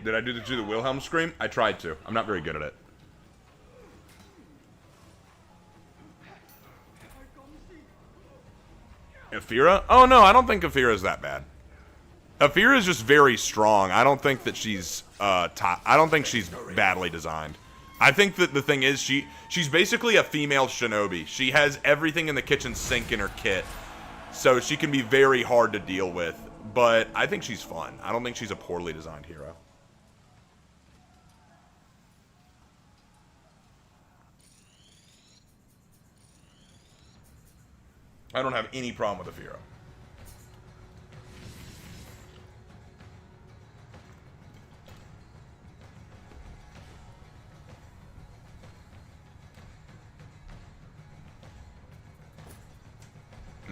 Did I do the Wilhelm scream? I tried to. I'm not very good at it. Afira? Oh no, I don't think Afira is that bad. Afira is just very strong. I don't think that she's I don't think she's badly designed. I think that the thing is she's basically a female shinobi. She has everything in the kitchen sink in her kit. So she can be very hard to deal with. But I think she's fun. I don't think she's a poorly designed hero. I don't have any problem with the hero.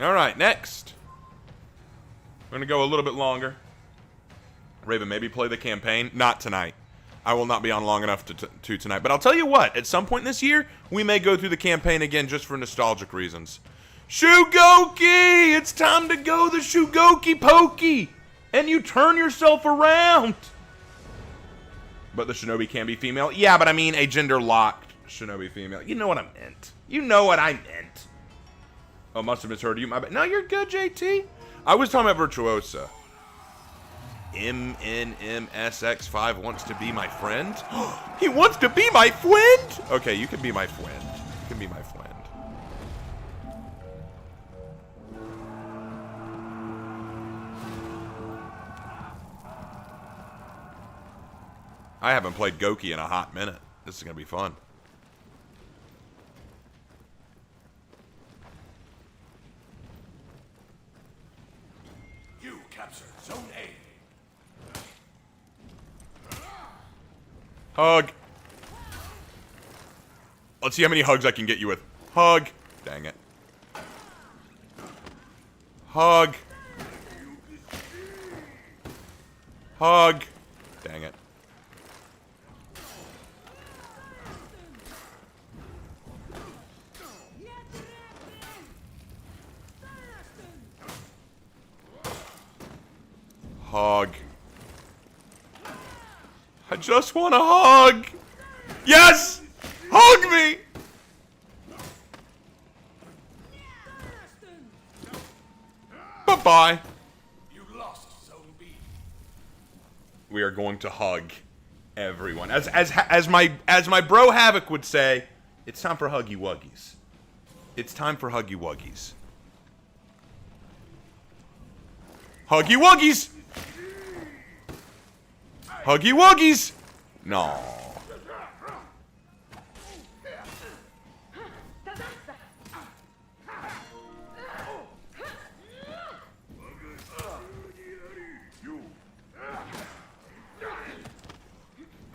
All right, next. We're going to go a little bit longer. Raven, maybe play the campaign. Not tonight. I will not be on long enough to tonight. But I'll tell you what, at some point this year, we may go through the campaign again just for nostalgic reasons. Shugoki! It's time to go the Shugoki Pokey! And you turn yourself around! But the shinobi can be female? Yeah, but I mean a gender-locked shinobi female. You know what I meant. You know what I meant. Oh, must have misheard you. My bad. No, you're good, JT. I was talking about Virtuosa. MNMSX5 wants to be my friend? He wants to be my friend? Okay, you can be my friend. You can be my friend. I haven't played Goki in a hot minute. This is going to be fun. You captured Zone A. Hug. Let's see how many hugs I can get you with. Hug. Dang it. Hug. Hug. Dang it. Hug. I just want a hug. Yes! Hug me! Bye-bye. You lost Zone B. We are going to hug everyone. As my bro Havoc would say, it's time for Huggy Wuggies. It's time for Huggy Wuggies. Huggy Wuggies! Huggy Wuggies! No.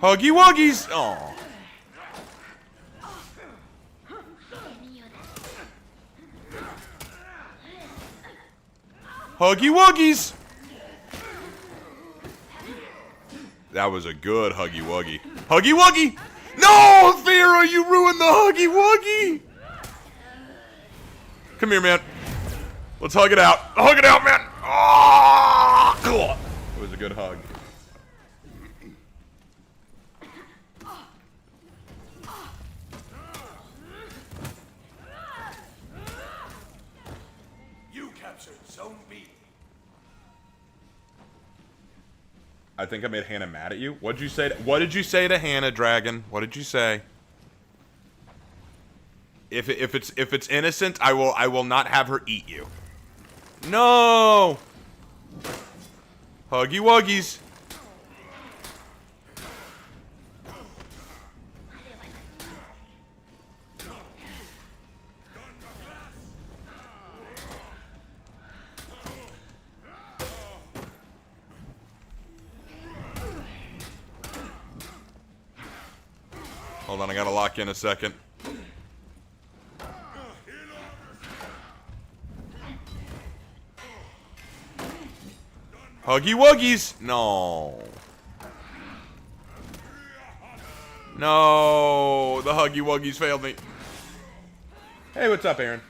Huggy Wuggies! Oh. Huggy Wuggies! That was a good Huggy Wuggy. Huggy Wuggy! No, Vera, you ruined the Huggy Wuggy! Come here, man. Let's hug it out. Hug it out, man! Oh, it was a good hug. You captured Zone B. I think I made Hannah mad at you. What did you say to Hannah, Dragon? What did you say? If it's innocent, I will not have her eat you. No. Huggy Wuggies. Hold on, I gotta lock in a second. Huggy Wuggies! No. No, the Huggy Wuggies failed me. Hey, what's up, Aaron?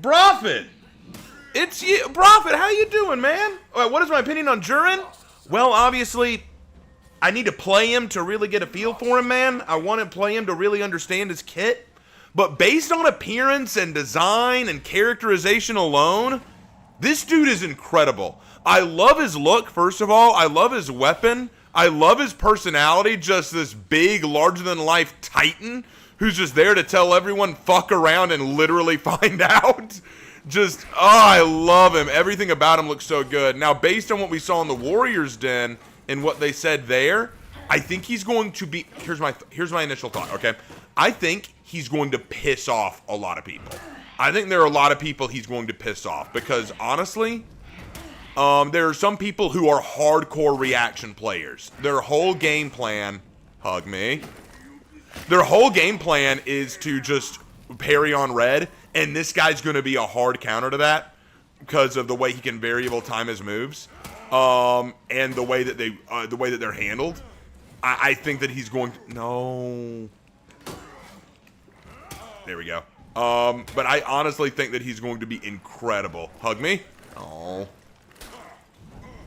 Prophet! It's you, Prophet, how you doing, man? What is my opinion on Jurin? Well, obviously, I need to play him to really get a feel for him, man. I want to play him to really understand his kit. But based on appearance and design and characterization alone, This dude is incredible. I love his look, first of all. I love his weapon. I love his personality, just this big, larger-than-life titan who's just there to tell everyone fuck around and literally find out. Just, oh, I love him. Everything about him looks so good. Now, based on what we saw in the Warriors Den and what they said there, I think he's going to be, here's my initial thought, okay? I think he's going to piss off a lot of people. I think there are a lot of people he's going to piss off because, honestly, there are some people who are hardcore reaction players. Their whole game plan, hug me, their whole game plan is to just parry on red, and this guy's going to be a hard counter to that because of the way he can variable time his moves, and the way that they're handled. I think that he's going to, no. There we go. But I honestly think that he's going to be incredible. Hug me? Oh.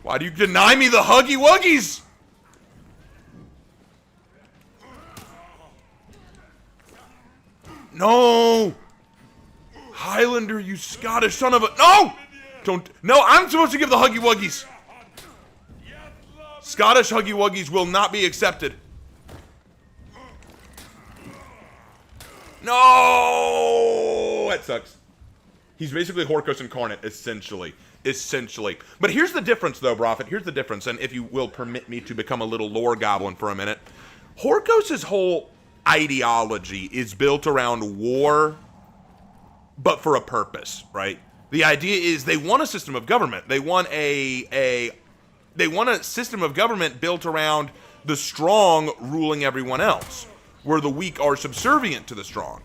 Why do you deny me the Huggy Wuggies? No! Highlander, you Scottish son of a... No! Don't... No, I'm supposed to give the Huggy Wuggies. Scottish Huggy Wuggies will not be accepted. No! That sucks. He's basically Horkos incarnate, essentially. But here's the difference, though, Prophet. Here's the difference, and if you will permit me to become a little lore goblin for a minute. Horkos' whole ideology is built around war, but for a purpose, right? The idea is they want a system of government. They want a system of government built around the strong ruling everyone else, where the weak are subservient to the strong.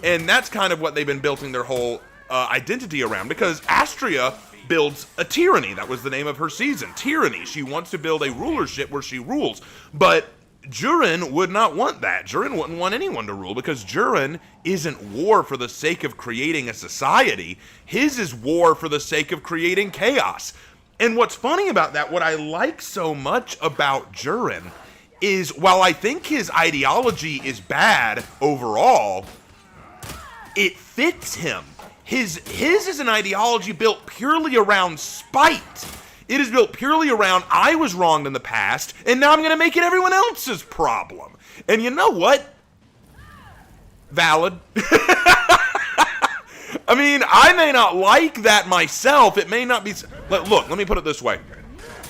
And that's kind of what they've been building their whole identity around, because Astria builds a tyranny. That was the name of her season, tyranny. She wants to build a rulership where she rules. But Durin would not want that. Durin wouldn't want anyone to rule, because Durin isn't war for the sake of creating a society. His is war for the sake of creating chaos. And what's funny about that, what I like so much about Durin, is while I think his ideology is bad overall, it fits him. His is an ideology built purely around spite. It is built purely around, I was wronged in the past, and now I'm going to make it everyone else's problem. And you know what? Valid. I mean, I may not like that myself. It may not be... Look, let me put it this way.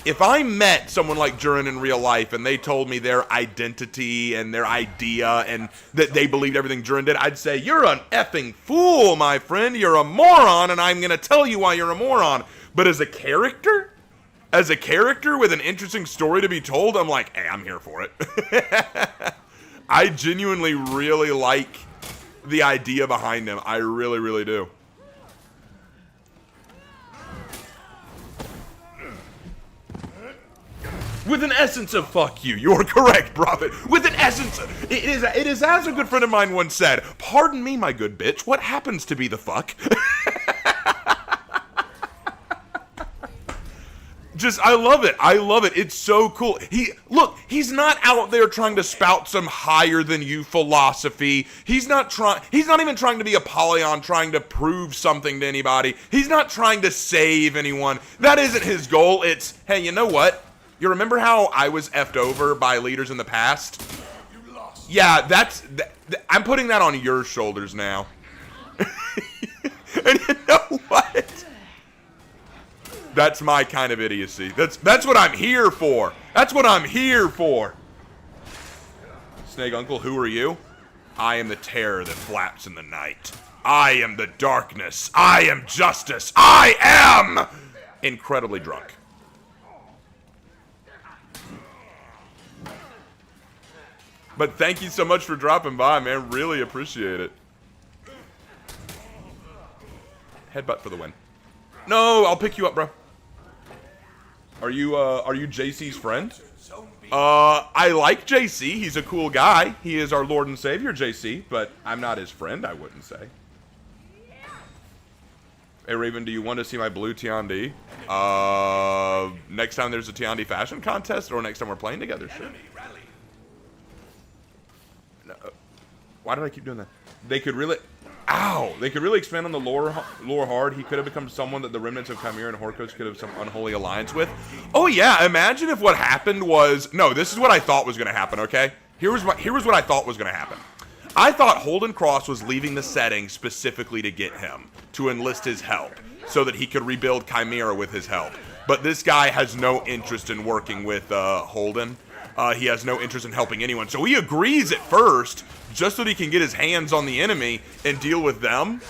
If I met someone like Durin in real life and they told me their identity and their idea and that they believed everything Durin did, I'd say, you're an effing fool, my friend. You're a moron, and I'm going to tell you why you're a moron. But as a character with an interesting story to be told, I'm like, hey, I'm here for it. I genuinely really like the idea behind him. I really, really do. With an essence of fuck you. You're correct, Prophet. With an essence of... It is as a good friend of mine once said, pardon me, my good bitch, what happens to be the fuck? Just, I love it. I love it. It's so cool. He's not out there trying to spout some higher than you philosophy. He's not even trying to be Apollyon, trying to prove something to anybody. He's not trying to save anyone. That isn't his goal. It's, hey, you know what? You remember how I was effed over by leaders in the past? You lost. Yeah, I'm putting that on your shoulders now. And you know what? That's my kind of idiocy. That's what I'm here for. That's what I'm here for. Snake Uncle, who are you? I am the terror that flaps in the night. I am the darkness. I am justice. I am incredibly drunk. But thank you so much for dropping by, man. Really appreciate it. Headbutt for the win. No, I'll pick you up, bro. Are you JC's friend? I like JC. He's a cool guy. He is our Lord and Savior, JC, but I'm not his friend, I wouldn't say. Hey, Raven, do you want to see my blue Tiandi? Next time there's a Tiandi fashion contest, or next time we're playing together, sure. No, why did I keep doing that? They could really... Ow! They could really expand on the lore hard. He could have become someone that the remnants of Chimera and Horkos could have some unholy alliance with. Oh yeah, imagine if what happened was... No, this is what I thought was going to happen, okay? Here was what I thought was going to happen. I thought Holden Cross was leaving the setting specifically to get him, to enlist his help, so that he could rebuild Chimera with his help. But this guy has no interest in working with Holden. He has no interest in helping anyone. So he agrees at first, just so that he can get his hands on the enemy and deal with them.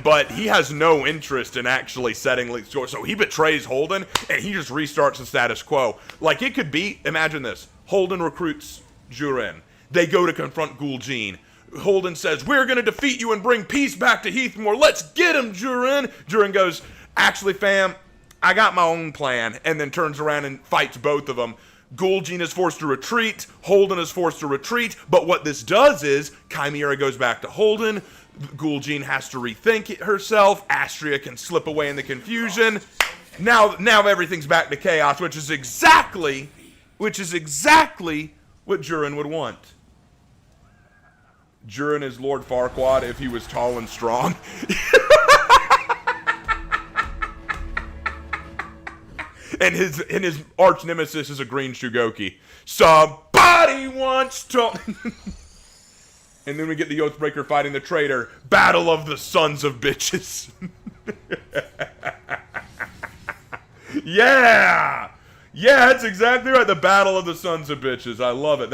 But he has no interest in actually setting the score. So he betrays Holden, and he just restarts the status quo. Like, it could be, imagine this. Holden recruits Jurin. They go to confront Gul'jin. Holden says, we're going to defeat you and bring peace back to Heathmoor. Let's get him, Jurin. Jurin goes, actually, fam, I got my own plan. And then turns around and fights both of them. Gul'jin is forced to retreat. Holden is forced to retreat. But what this does is, Chimera goes back to Holden. Gul'jin has to rethink it herself. Astria can slip away in the confusion. Now everything's back to chaos, which is exactly what Jurin would want. Jurin is Lord Farquaad if he was tall and strong. And his arch nemesis is a green Shugoki. Somebody wants to... And then we get the Oathbreaker fighting the traitor. Battle of the sons of bitches. Yeah! Yeah, that's exactly right. The battle of the sons of bitches. I love it.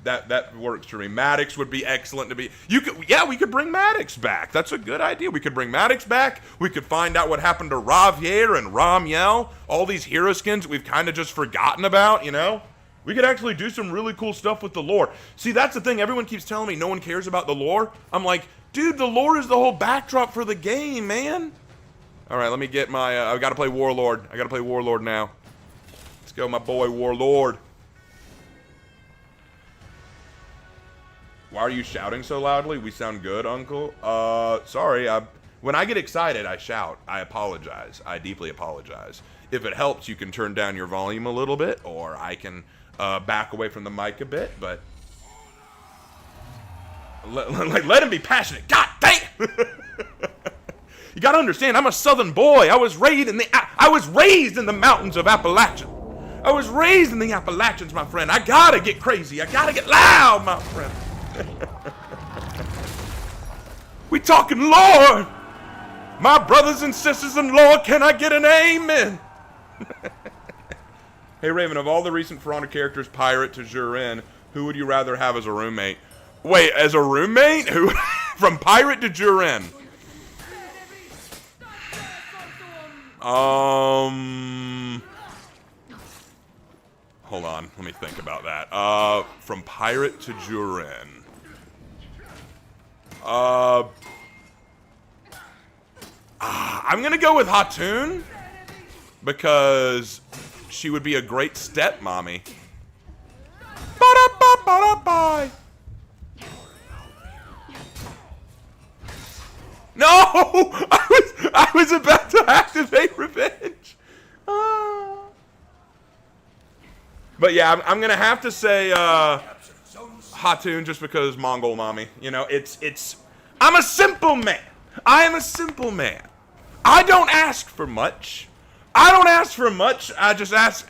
That works for me. Maddox would be excellent to be... we could bring Maddox back. That's a good idea. We could bring Maddox back. We could find out what happened to Ravier and Ramiel. All these hero skins that we've kind of just forgotten about, you know? We could actually do some really cool stuff with the lore. See, that's the thing. Everyone keeps telling me no one cares about the lore. I'm like, dude, the lore is the whole backdrop for the game, man. All right, let me get my... I've got to play Warlord. I got to play Warlord now. Let's go, my boy, Warlord. Why are you shouting so loudly? We sound good, Uncle. Sorry. When I get excited, I shout. I apologize. I deeply apologize. If it helps, you can turn down your volume a little bit, or I can back away from the mic a bit, but... Let him be passionate. God dang! You gotta understand, I'm a southern boy. I was raised in the mountains of Appalachia. I was raised in the Appalachians, my friend. I gotta get crazy. I gotta get loud, my friend. We talking Lord. My brothers and sisters in Lord, can I get an amen? Hey Raven, of all the recent For Honor characters, Pirate to Jurin, who would you rather have as a roommate? Wait, as a roommate? Who? From Pirate to Jurin. Hold on, let me think about that. From Pirate to Jurin. I'm gonna go with Hatun because she would be a great stepmommy. Ba-da-ba-ba-da-bye. No! I was about to activate revenge. But yeah, I'm gonna have to say Hatun just because Mongol mommy. You know, I'm a simple man. I am a simple man. I don't ask for much. I just ask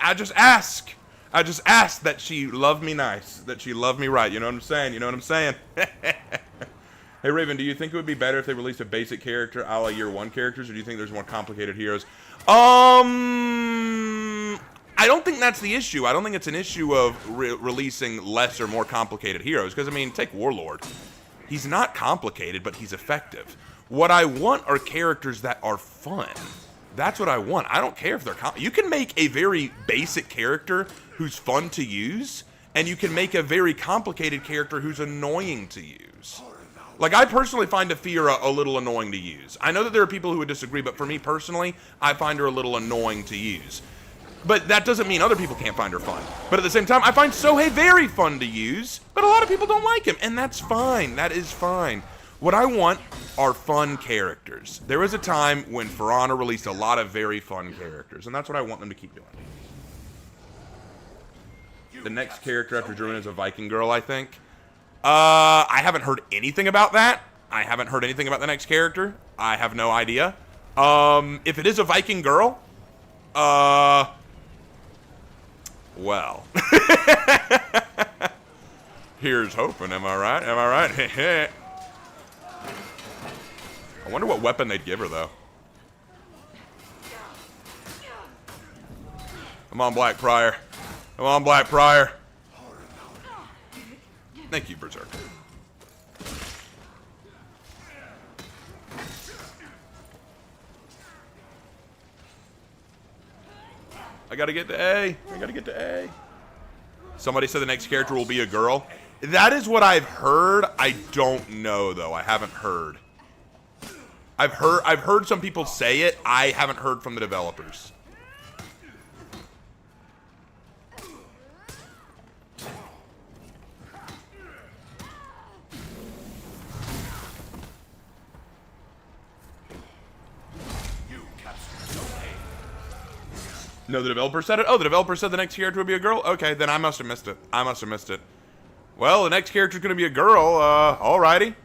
that she love me nice, that she love me right. You know what I'm saying? Hey Raven, do you think it would be better if they released a basic character a la Year 1 characters, or do you think there's more complicated heroes? I don't think that's the issue. I don't think it's an issue of releasing less or more complicated heroes, because, I mean, take Warlord. He's not complicated, but he's effective. What I want are characters that are fun. That's what I want. I don't care if they're you can make a very basic character who's fun to use, and you can make a very complicated character who's annoying to use. Like, I personally find Afira a little annoying to use. I know that there are people who would disagree, but for me personally, I find her a little annoying to use. But that doesn't mean other people can't find her fun. But at the same time, I find Sohei very fun to use, but a lot of people don't like him, and that's fine. That is fine. What I want are fun characters. There was a time when For Honor released a lot of very fun characters, and that's what I want them to keep doing. The next character after Druin is a Viking girl, I think. I haven't heard anything about that. I haven't heard anything about the next character. I have no idea. If it is a Viking girl, well. Here's hoping, am I right? Am I right? I wonder what weapon they'd give her, though. Come on, Black Prior. Come on, Black Prior. Thank you, Berserker. I gotta get to A. I gotta get to A. Somebody said the next character will be a girl. That is what I've heard. I don't know, though. I haven't heard. I've heard some people say it. I haven't heard from the developers. No, the developer said it? Oh, the developer said the next character would be a girl? Okay, then I must have missed it. I must have missed it. Well, the next character's gonna be a girl. Alrighty.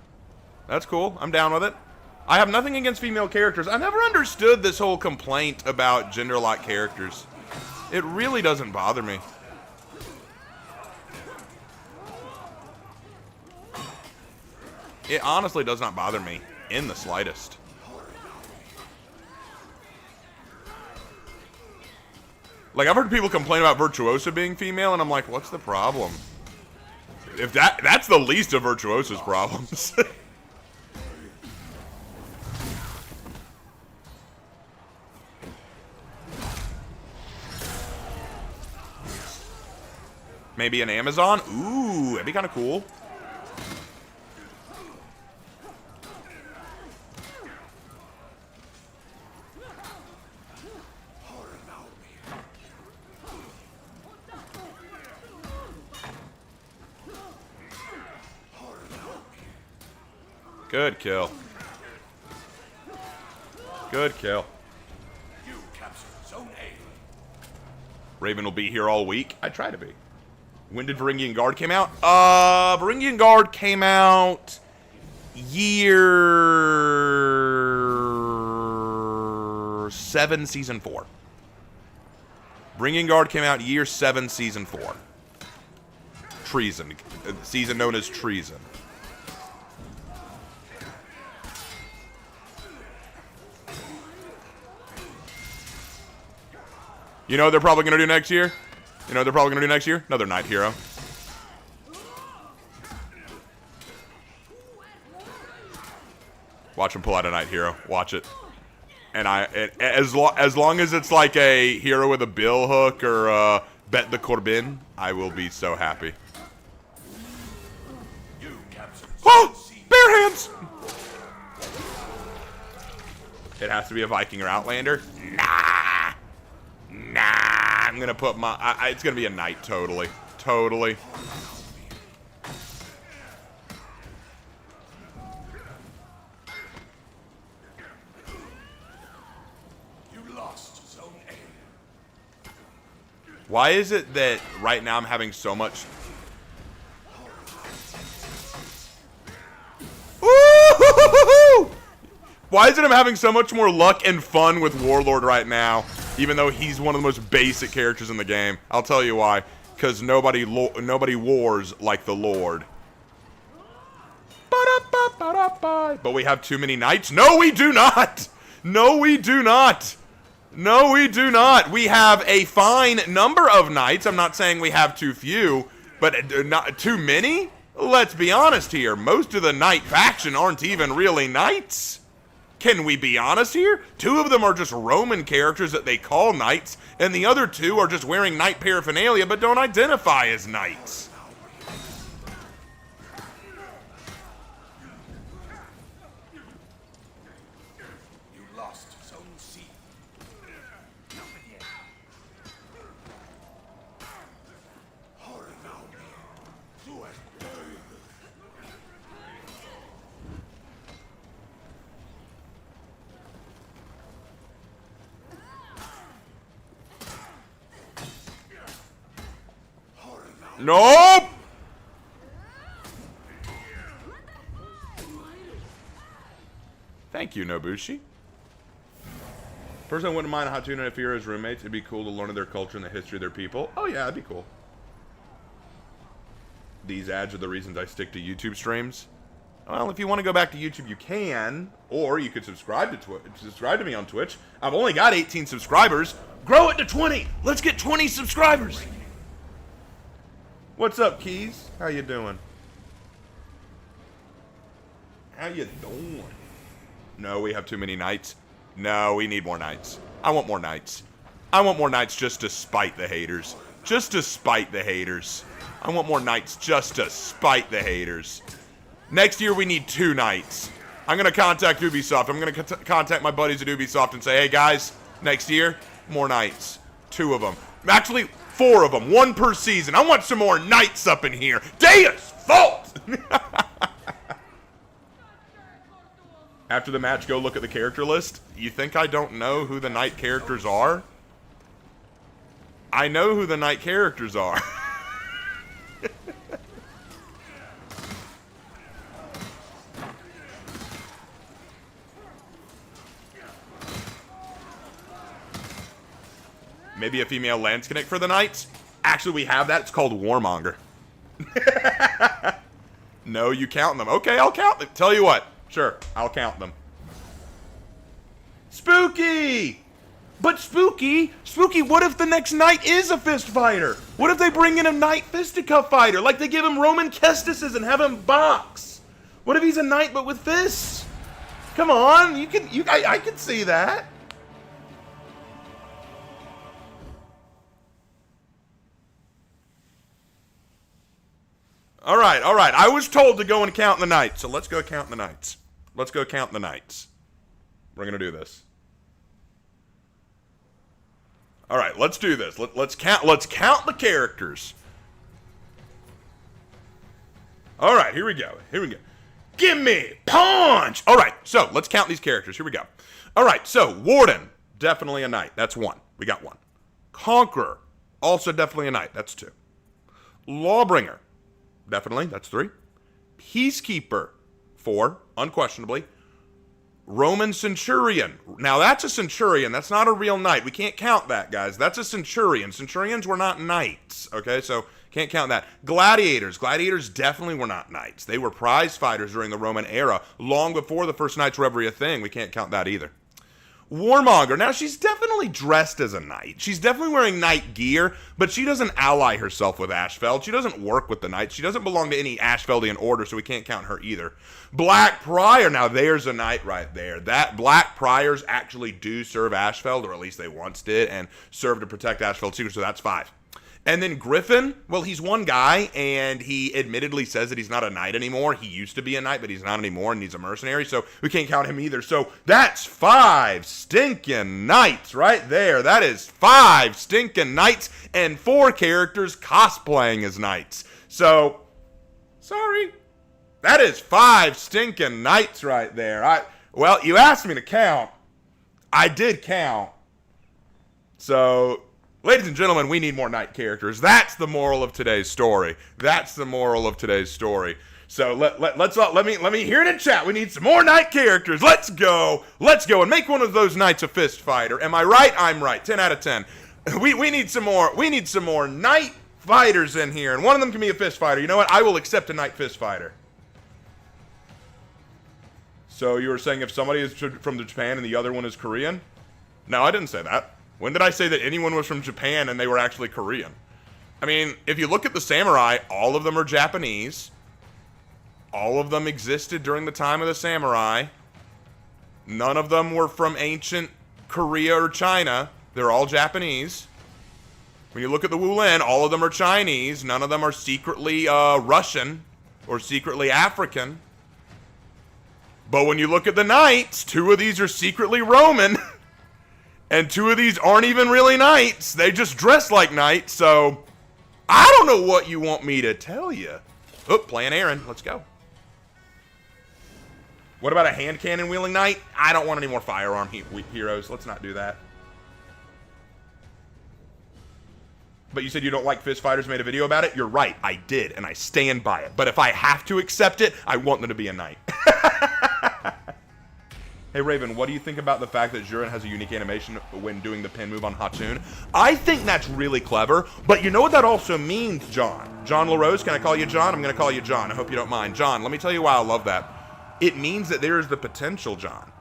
That's cool. I'm down with it. I have nothing against female characters. I never understood this whole complaint about gender-locked characters. It really doesn't bother me. It honestly does not bother me in the slightest. Like, I've heard people complain about Virtuosa being female, and I'm like, what's the problem? If that's the least of Virtuosa's problems. Maybe an Amazon? Ooh, that'd be kind of cool. Good kill. Good kill. You captured Zone A. Raven will be here all week. I try to be. When did Varangian Guard came out? Varangian Guard came out year 7, season 4. Varangian Guard came out year 7, season 4. Treason. Season known as Treason. You know what they're probably going to do next year? You know what they're probably going to do next year? Another Knight Hero. Watch him pull out a Knight Hero. Watch it. And as long as it's like a hero with a bill hook or Bet the Corbin, I will be so happy. You captured Oh! Bare hands! It has to be a Viking or Outlander? Nah! I'm gonna put my... it's gonna be a Knight, totally. Totally. You lost Zone A. Why is it that right now I'm having so much... Ooh! Why is it I'm having so much more luck and fun with Warlord right now, even though he's one of the most basic characters in the game? I'll tell you why. Because nobody wars like the Lord. But we have too many knights? No, we do not! No, we do not! No, we do not! We have a fine number of knights. I'm not saying we have too few, but not too many? Let's be honest here. Most of the knight faction aren't even really knights. Can we be honest here? 2 of them are just Roman characters that they call knights, and the other 2 are just wearing knight paraphernalia but don't identify as knights. You lost Zone C. Nope! Thank you, Nobushi. Personally, I wouldn't mind Hatuna and Afira as roommates. It'd be cool to learn their culture and the history of their people. Oh yeah, that'd be cool. These ads are the reasons I stick to YouTube streams. Well, if you want to go back to YouTube, you can, or you could subscribe to me on Twitch. I've only got 18 subscribers. Grow it to 20. Let's get 20 subscribers. What's up, Keys? How you doing? How you doing? No, we have too many knights. No, we need more knights. I want more knights. I want more knights just to spite the haters. Just to spite the haters. I want more knights just to spite the haters. Next year, we need 2 knights. I'm going to contact Ubisoft. I'm going to contact my buddies at Ubisoft and say, hey, guys, next year, more knights. 2 of them. Actually, 4 of them. 1 per season. I want some more knights up in here. Deus Vult! After the match, go look at the character list. You think I don't know who the knight characters are? I know who the knight characters are. Maybe a female lance connect for the knights? Actually, we have that. It's called Warmonger. No, you count them. Okay, I'll count them. Tell you what. Sure, I'll count them. Spooky! But Spooky, what if the next knight is a fist fighter? What if they bring in a knight fisticuff fighter? Like they give him Roman Kestises and have him box? What if he's a knight but with fists? Come on, I can see that. All right. I was told to go and count the knights, so let's go count the knights. Let's go count the knights. We're going to do this. All right, let's do this. Let's count the characters. All right, here we go. Give me punch. All right, so let's count these characters. Here we go. All right, so Warden, definitely a knight. That's 1. We got 1. Conqueror, also definitely a knight. That's 2. Lawbringer, definitely. That's 3. Peacekeeper, 4, unquestionably. Roman Centurion. Now, that's a Centurion. That's not a real knight. We can't count that, guys. That's a Centurion. Centurions were not knights, okay? So, can't count that. Gladiators. Gladiators definitely were not knights. They were prize fighters during the Roman era, long before the first knights were ever a thing. We can't count that either. Warmonger. Now, she's definitely dressed as a knight. She's definitely wearing knight gear, but she doesn't ally herself with Ashfeld. She doesn't work with the knights. She doesn't belong to any Ashfeldian order, so we can't count her either. Black Prior. Now, there's a knight right there. That Black Priors actually do serve Ashfeld, or at least they once did, and serve to protect Ashfeld's secrets, so that's 5. And then Griffin, well, he's one guy, and he admittedly says that he's not a knight anymore. He used to be a knight, but he's not anymore, and he's a mercenary, so we can't count him either. So that's 5 stinking knights right there. That is 5 stinking knights and 4 characters cosplaying as knights. So, sorry. That is 5 stinking knights right there. Well, you asked me to count. I did count. So, ladies and gentlemen, we need more knight characters. That's the moral of today's story. So let me hear it in chat. We need some more knight characters. Let's go and make one of those knights a fist fighter. Am I right? I'm right. 10 out of 10. We need some more knight fighters in here, and one of them can be a fist fighter. You know what? I will accept a knight fist fighter. So you were saying if somebody is from Japan and the other one is Korean? No, I didn't say that. When did I say that anyone was from Japan and they were actually Korean? I mean, if you look at the samurai, all of them are Japanese. All of them existed during the time of the samurai. None of them were from ancient Korea or China. They're all Japanese. When you look at the Wulin, all of them are Chinese. None of them are secretly Russian or secretly African. But when you look at the knights, 2 of these are secretly Roman. And 2 of these aren't even really knights. They just dress like knights, so I don't know what you want me to tell you. Oh, playing Aaron. Let's go. What about a hand cannon wielding knight? I don't want any more firearm heroes. Let's not do that. But you said you don't like fist fighters, made a video about it? You're right. I did, and I stand by it. But if I have to accept it, I want them to be a knight. Hey, Raven, what do you think about the fact that Jurin has a unique animation when doing the pin move on Hatun? I think that's really clever, but you know what that also means, John? John LaRose, can I call you John? I'm going to call you John. I hope you don't mind. John, let me tell you why I love that. It means that there is the potential, John,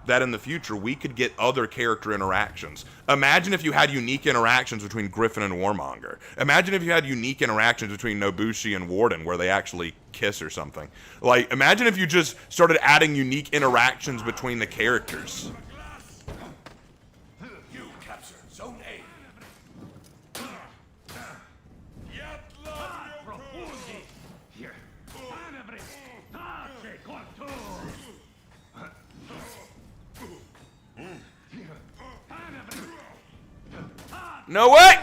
that in the future we could get other character interactions. Imagine if you had unique interactions between Griffin and Warmonger. Imagine if you had unique interactions between Nobushi and Warden where they actually kiss or something. Like, imagine if you just started adding unique interactions between the characters. You capture Zone A. No way!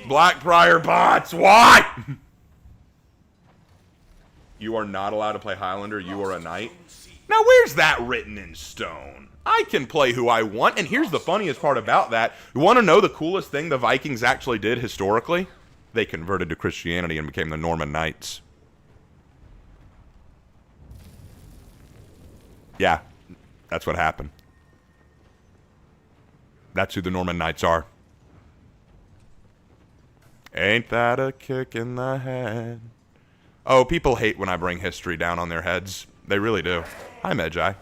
Blackbriar bots, why? You are not allowed to play Highlander, you are a knight. Now where's that written in stone? I can play who I want, and here's the funniest part about that. You want to know the coolest thing the Vikings actually did historically? They converted to Christianity and became the Norman Knights. Yeah, that's what happened. That's who the Norman Knights are. Ain't that a kick in the head? Oh, people hate when I bring history down on their heads. They really do. Hi, Medjai.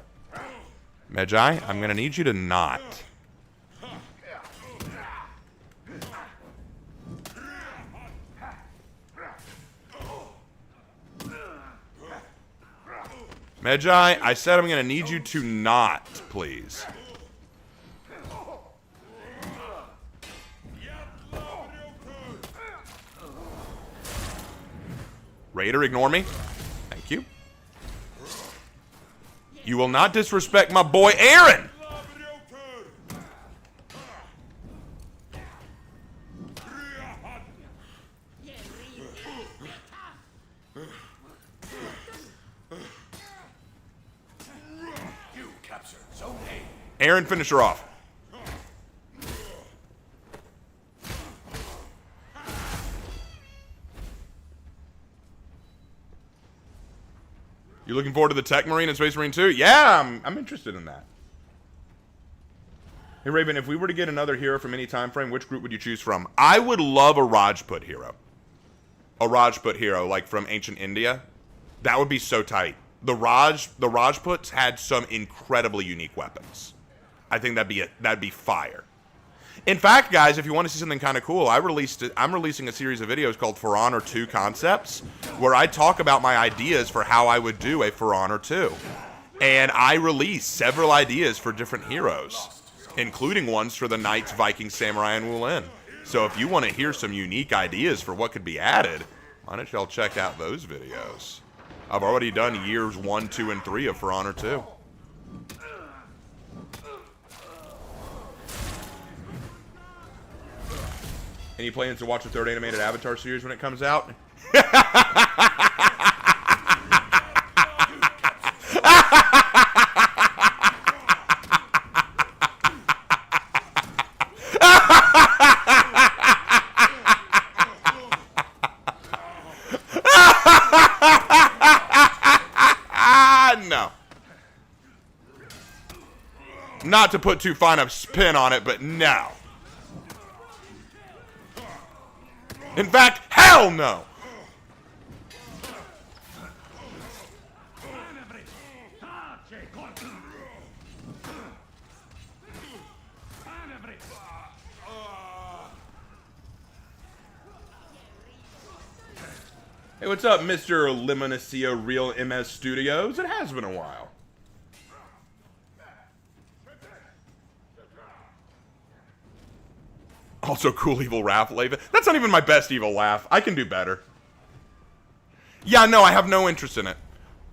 Medjai, I'm going to need you to not. Medjai, I said I'm going to need you to not, please. Raider, ignore me. Thank you. You will not disrespect my boy Aaron. You capture Zone A. Aaron, finish her off. You looking forward to the Tech Marine and Space Marine 2? Yeah, I'm interested in that. Hey, Raven, if we were to get another hero from any time frame, which group would you choose from? I would love a Rajput hero. A Rajput hero, like from ancient India. That would be so tight. The Rajputs had some incredibly unique weapons. I think that'd be fire. In fact, guys, if you want to see something kind of cool, I'm releasing a series of videos called For Honor 2 Concepts, where I talk about my ideas for how I would do a For Honor 2. And I release several ideas for different heroes, including ones for the Knights, Vikings, Samurai, and Wulin. So if you want to hear some unique ideas for what could be added, why don't y'all check out those videos? I've already done years 1, 2, and 3 of For Honor 2. Any plans to watch the third animated Avatar series when it comes out? No. Not to put too fine a spin on it, but no. In fact, hell no! Hey, what's up, Mr. Limonicio Real MS Studios? It has been a while. Also, cool evil laugh, Laven. That's not even my best evil laugh. I can do better. Yeah, no, I have no interest in it.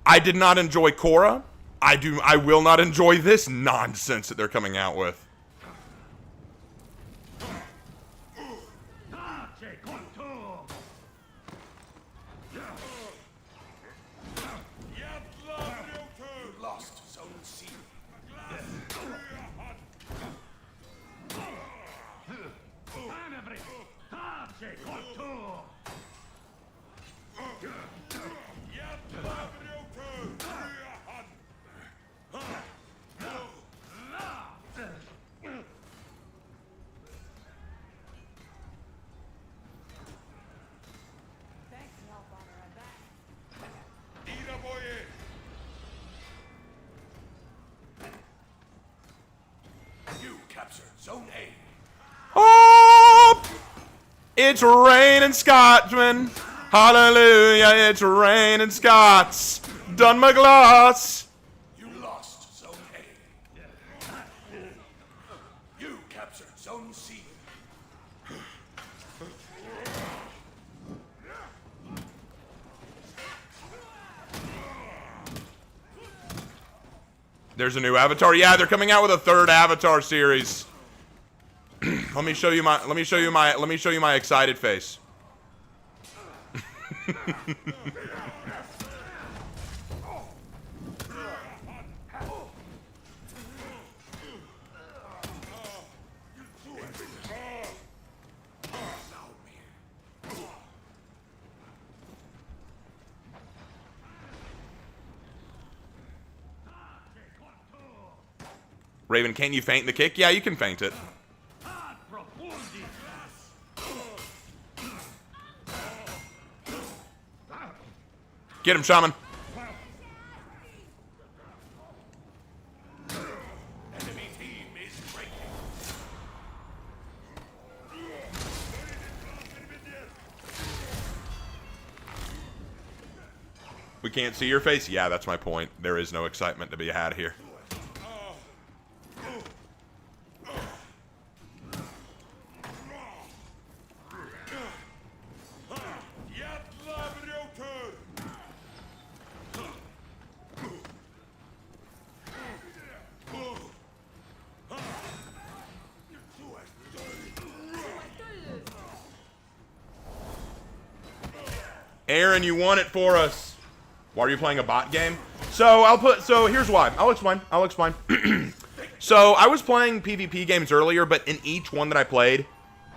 I did not enjoy Korra. I will not enjoy this nonsense that they're coming out with. You captured Zone A. Oh! It's raining Scotsman. Hallelujah, it's raining Scots. Done my gloss. You lost Zone A. You captured Zone C. There's a new Avatar. Yeah, they're coming out with a third Avatar series. Let me show you my excited face. Raven, can't you feint the kick? Yeah, you can feint it. Get him, Shaman. Enemy team is breaking. We can't see your face? Yeah, that's my point. There is no excitement to be had here. Aaron, you won it for us. Why are you playing a bot game? So here's why. I'll explain. So I was playing PvP games earlier, but in each one that I played,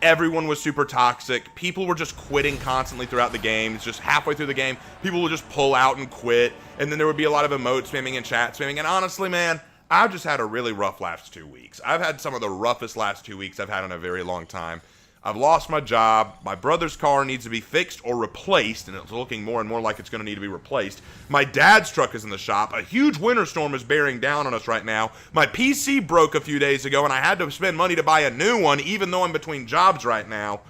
everyone was super toxic. People were just quitting constantly throughout the game. It's just halfway through the game, people would just pull out and quit. And then there would be a lot of emote spamming and chat spamming. And honestly, man, I've just had a really rough last 2 weeks. I've had some of the roughest last 2 weeks I've had in a very long time. I've lost my job. My brother's car needs to be fixed or replaced, and it's looking more and more like it's going to need to be replaced. My dad's truck is in the shop. A huge winter storm is bearing down on us right now. My PC broke a few days ago, and I had to spend money to buy a new one, even though I'm between jobs right now.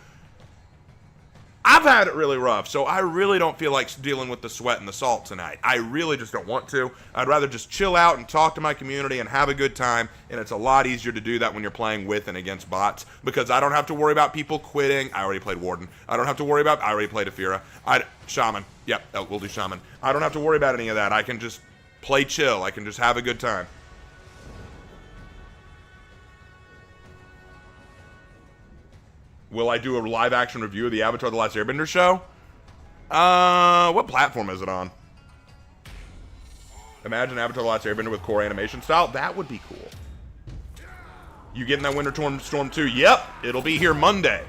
I've had it really rough, so I really don't feel like dealing with the sweat and the salt tonight. I really just don't want to. I'd rather just chill out and talk to my community and have a good time, and it's a lot easier to do that when you're playing with and against bots, because I don't have to worry about people quitting. I already played Warden. I don't have to worry about, I already played Afira. Shaman. Yep, we'll do Shaman. I don't have to worry about any of that. I can just play chill. I can just have a good time. Will I do a live action review of the Avatar: The Last Airbender show? What platform is it on? Imagine Avatar: The Last Airbender with core animation style. That would be cool. You getting that Winter Storm too? Yep, it'll be here Monday.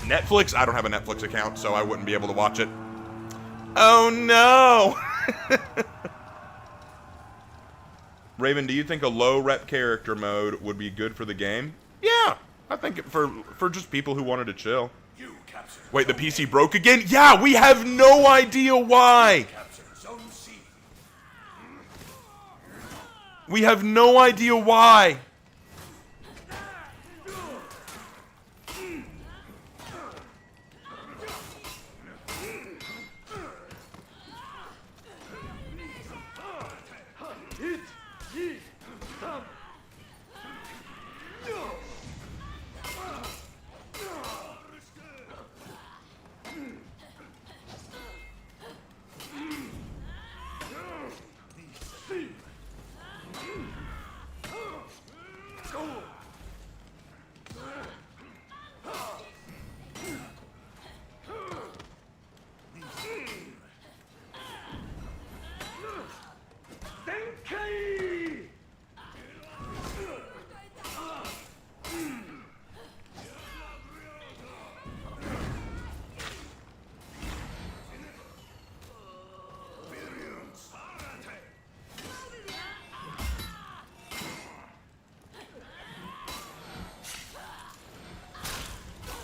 Netflix? I don't have a Netflix account, so I wouldn't be able to watch it. Oh no! Raven, do you think a low rep character mode would be good for the game? Yeah, I think for just people who wanted to chill. Wait, the PC broke again? Yeah, we have no idea why. We have no idea why.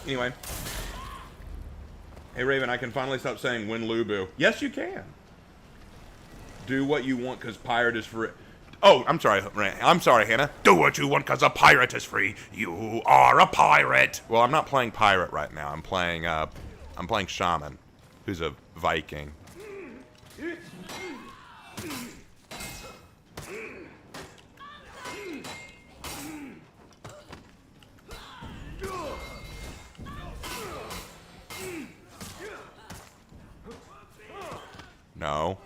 Anyway. Hey, Raven, I can finally stop saying win Lubu. Yes, you can. Do what you want because pirate is free. Oh, I'm sorry. I'm sorry, Hannah. Do what you want because a pirate is free. You are a pirate. Well, I'm not playing pirate right now. I'm playing shaman, who's a Viking. No.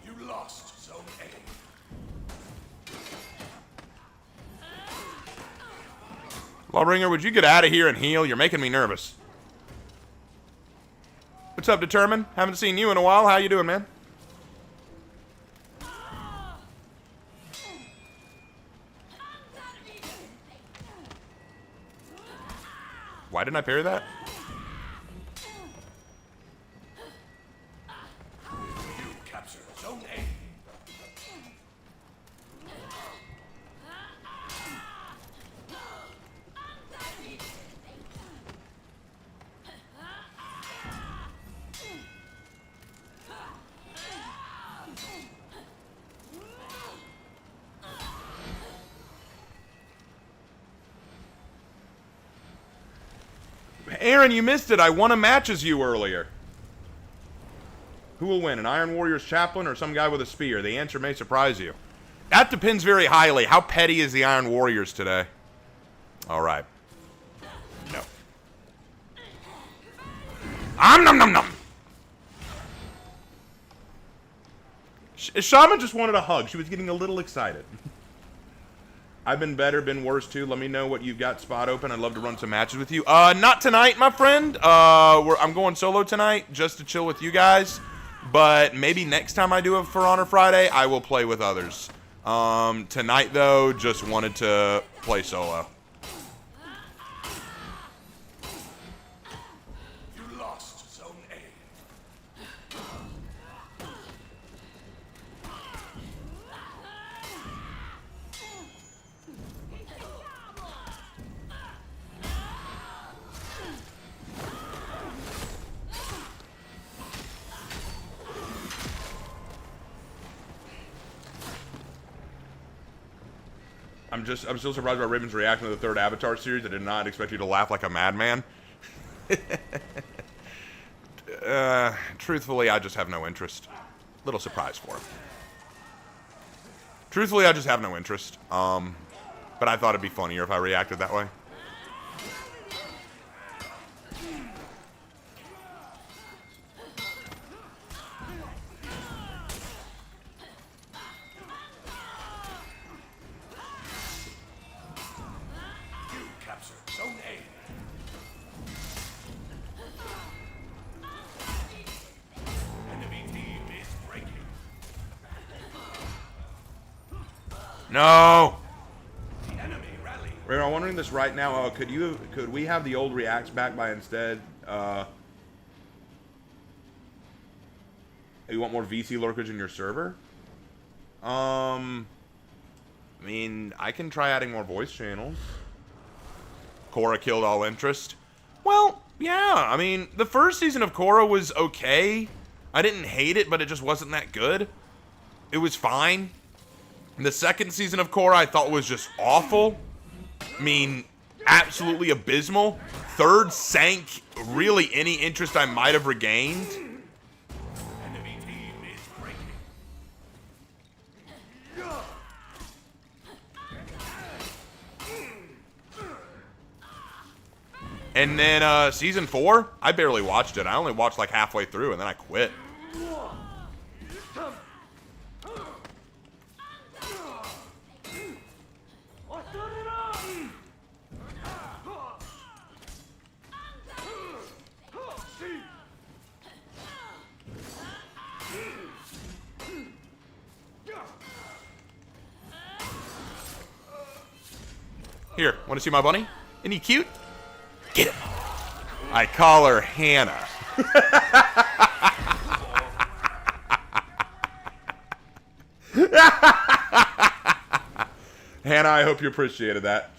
You lost Zone A. Lawbringer, would you get out of here and heal? You're making me nervous. What's up, Determined? Haven't seen you in a while. How you doing, man? Why didn't I parry that? You captured Zone A. Aaron, you missed it. I won a match as you earlier. Who will win, an Iron Warrior's chaplain or some guy with a spear? The answer may surprise you. That depends very highly. How petty is the Iron Warriors today? All right. No. Nom nom nom. Shaman just wanted a hug. She was getting a little excited. I've been better, been worse too. Let me know what you've got spot open. I'd love to run some matches with you. Not tonight, my friend. I'm going solo tonight just to chill with you guys. But maybe next time I do a For Honor Friday, I will play with others. Tonight, though, just wanted to play solo. You lost Zone A. I'm still surprised by Raven's reaction to the third Avatar series. I did not expect you to laugh like a madman. Truthfully, I just have no interest. Little surprise for him. Truthfully, I just have no interest. But I thought it'd be funnier if I reacted that way. Zone A. Enemy team is breaking. No. The enemy rally. Raven, I'm wondering this right now. Could we have the old reacts back by instead? You want more VC lurkers in your server? I mean, I can try adding more voice channels. Korra killed all interest. Well, yeah. I mean, the first season of Korra was okay. I didn't hate it, but it just wasn't that good. It was fine. The second season of Korra I thought was just awful. I mean, absolutely abysmal. Third sank really any interest I might have regained. Enemy team is breaking. And then season 4, I barely watched it. I only watched like halfway through and then I quit. Here, want to see my bunny? Isn't he cute? Get him. I call her Hannah. Hannah, I hope you appreciated that.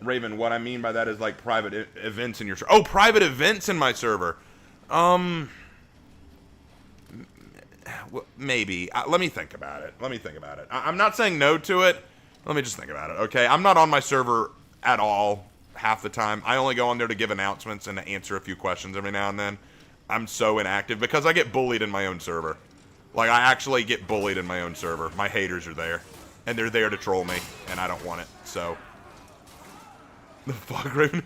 Raven, what I mean by that is like private events in your server. Oh, private events in my server. Maybe. Let me think about it. I'm not saying no to it. Let me just think about it, okay? I'm not on my server at all half the time. I only go on there to give announcements and to answer a few questions every now and then. I'm so inactive because I get bullied in my own server. Like, I actually get bullied in my own server. My haters are there. And they're there to troll me, and I don't want it, so... The fuck, Raven?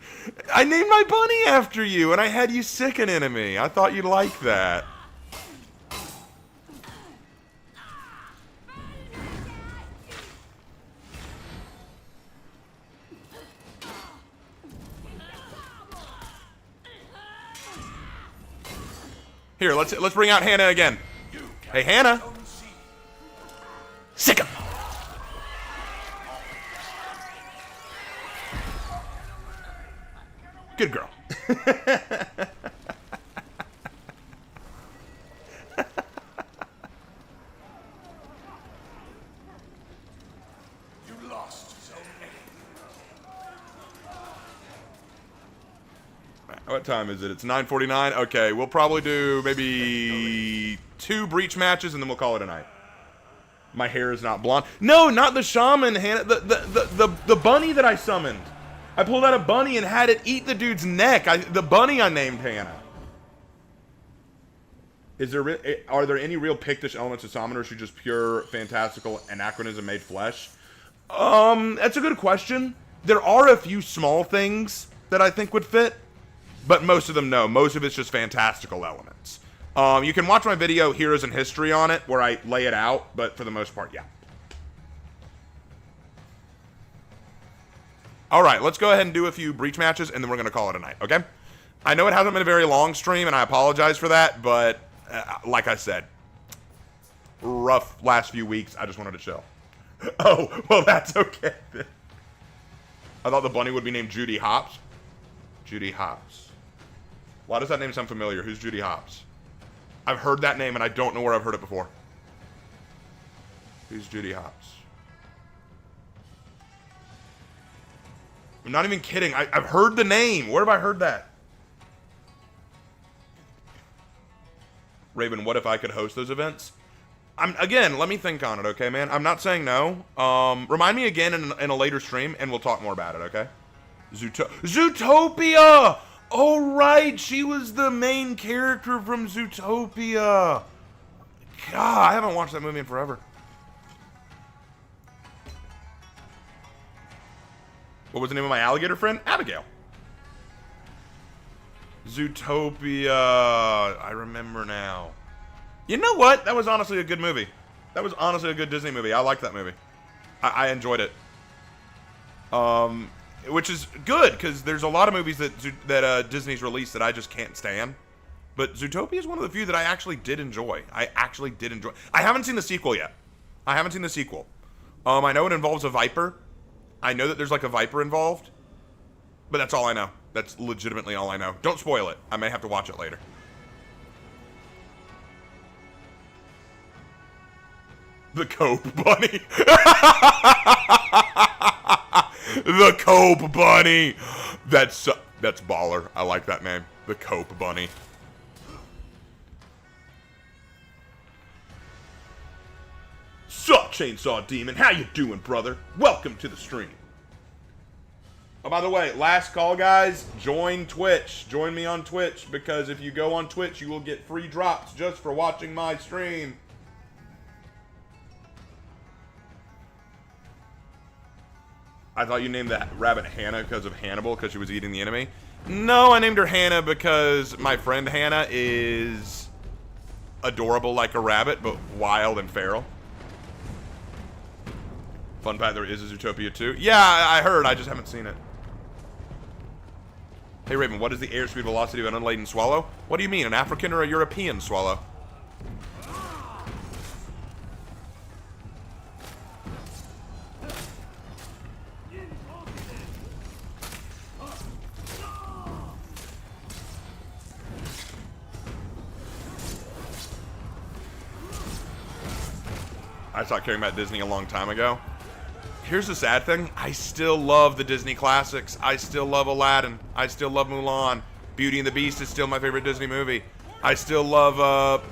I named my bunny after you, and I had you sick an enemy. I thought you'd like that. Here, let's bring out Hannah again. Hey, Hannah. Sick him. Good girl. You lost so many. What time is it? It's 9:49. Okay, we'll probably do maybe 2 breach matches and then we'll call it a night. My hair is not blonde. No, not the shaman, Hannah. The bunny that I summoned. I pulled out a bunny and had it eat the dude's neck. The bunny I named Hannah. Are there any real Pictish elements to summon, or is she just pure fantastical anachronism made flesh? That's a good question. There are a few small things that I think would fit, but most of them no. Most of it's just fantastical elements. You can watch my video Heroes in History on it, where I lay it out, but for the most part, yeah. Alright, let's go ahead and do a few breach matches, and then we're going to call it a night, okay? I know it hasn't been a very long stream, and I apologize for that, but like I said, rough last few weeks, I just wanted to chill. Oh, well, that's okay then. I thought the bunny would be named Judy Hopps. Judy Hopps. Why does that name sound familiar? Who's Judy Hopps? I've heard that name, and I don't know where I've heard it before. Who's Judy Hopps? I'm not even kidding. I've heard the name. Where have I heard that? Raven, what if I could host those events? Again, let me think on it, okay, man? I'm not saying no. Remind me again in a later stream, and we'll talk more about it, okay? Zootopia! Oh, right. She was the main character from Zootopia. God, I haven't watched that movie in forever. What was the name of my alligator friend? Abigail. Zootopia. I remember now. You know what? That was honestly a good movie. That was honestly a good Disney movie. I liked that movie. I enjoyed it. Which is good, because there's a lot of movies that Disney's released that I just can't stand. But Zootopia is one of the few that I actually did enjoy. I haven't seen the sequel yet. I know it involves a viper. I know that there's like a viper involved, but that's all I know. That's legitimately all I know. Don't spoil it. I may have to watch it later. The Cope Bunny. The Cope Bunny. That's baller. I like that name. The Cope Bunny. Sup, Chainsaw Demon? How you doing, brother? Welcome to the stream. Oh, by the way, last call, guys. Join Twitch. Join me on Twitch, because if you go on Twitch, you will get free drops just for watching my stream. I thought you named that rabbit Hannah because of Hannibal, because she was eating the enemy. No, I named her Hannah because my friend Hannah is adorable like a rabbit, but wild and feral. Fun fact, there is a Zootopia 2. Yeah, I heard. I just haven't seen it. Hey, Raven, what is the airspeed velocity of an unladen swallow? What do you mean, an African or a European swallow? I stopped caring about Disney a long time ago. Here's the sad thing. I still love the Disney classics. I still love Aladdin. I still love Mulan. Beauty and the Beast is still my favorite Disney movie. I still love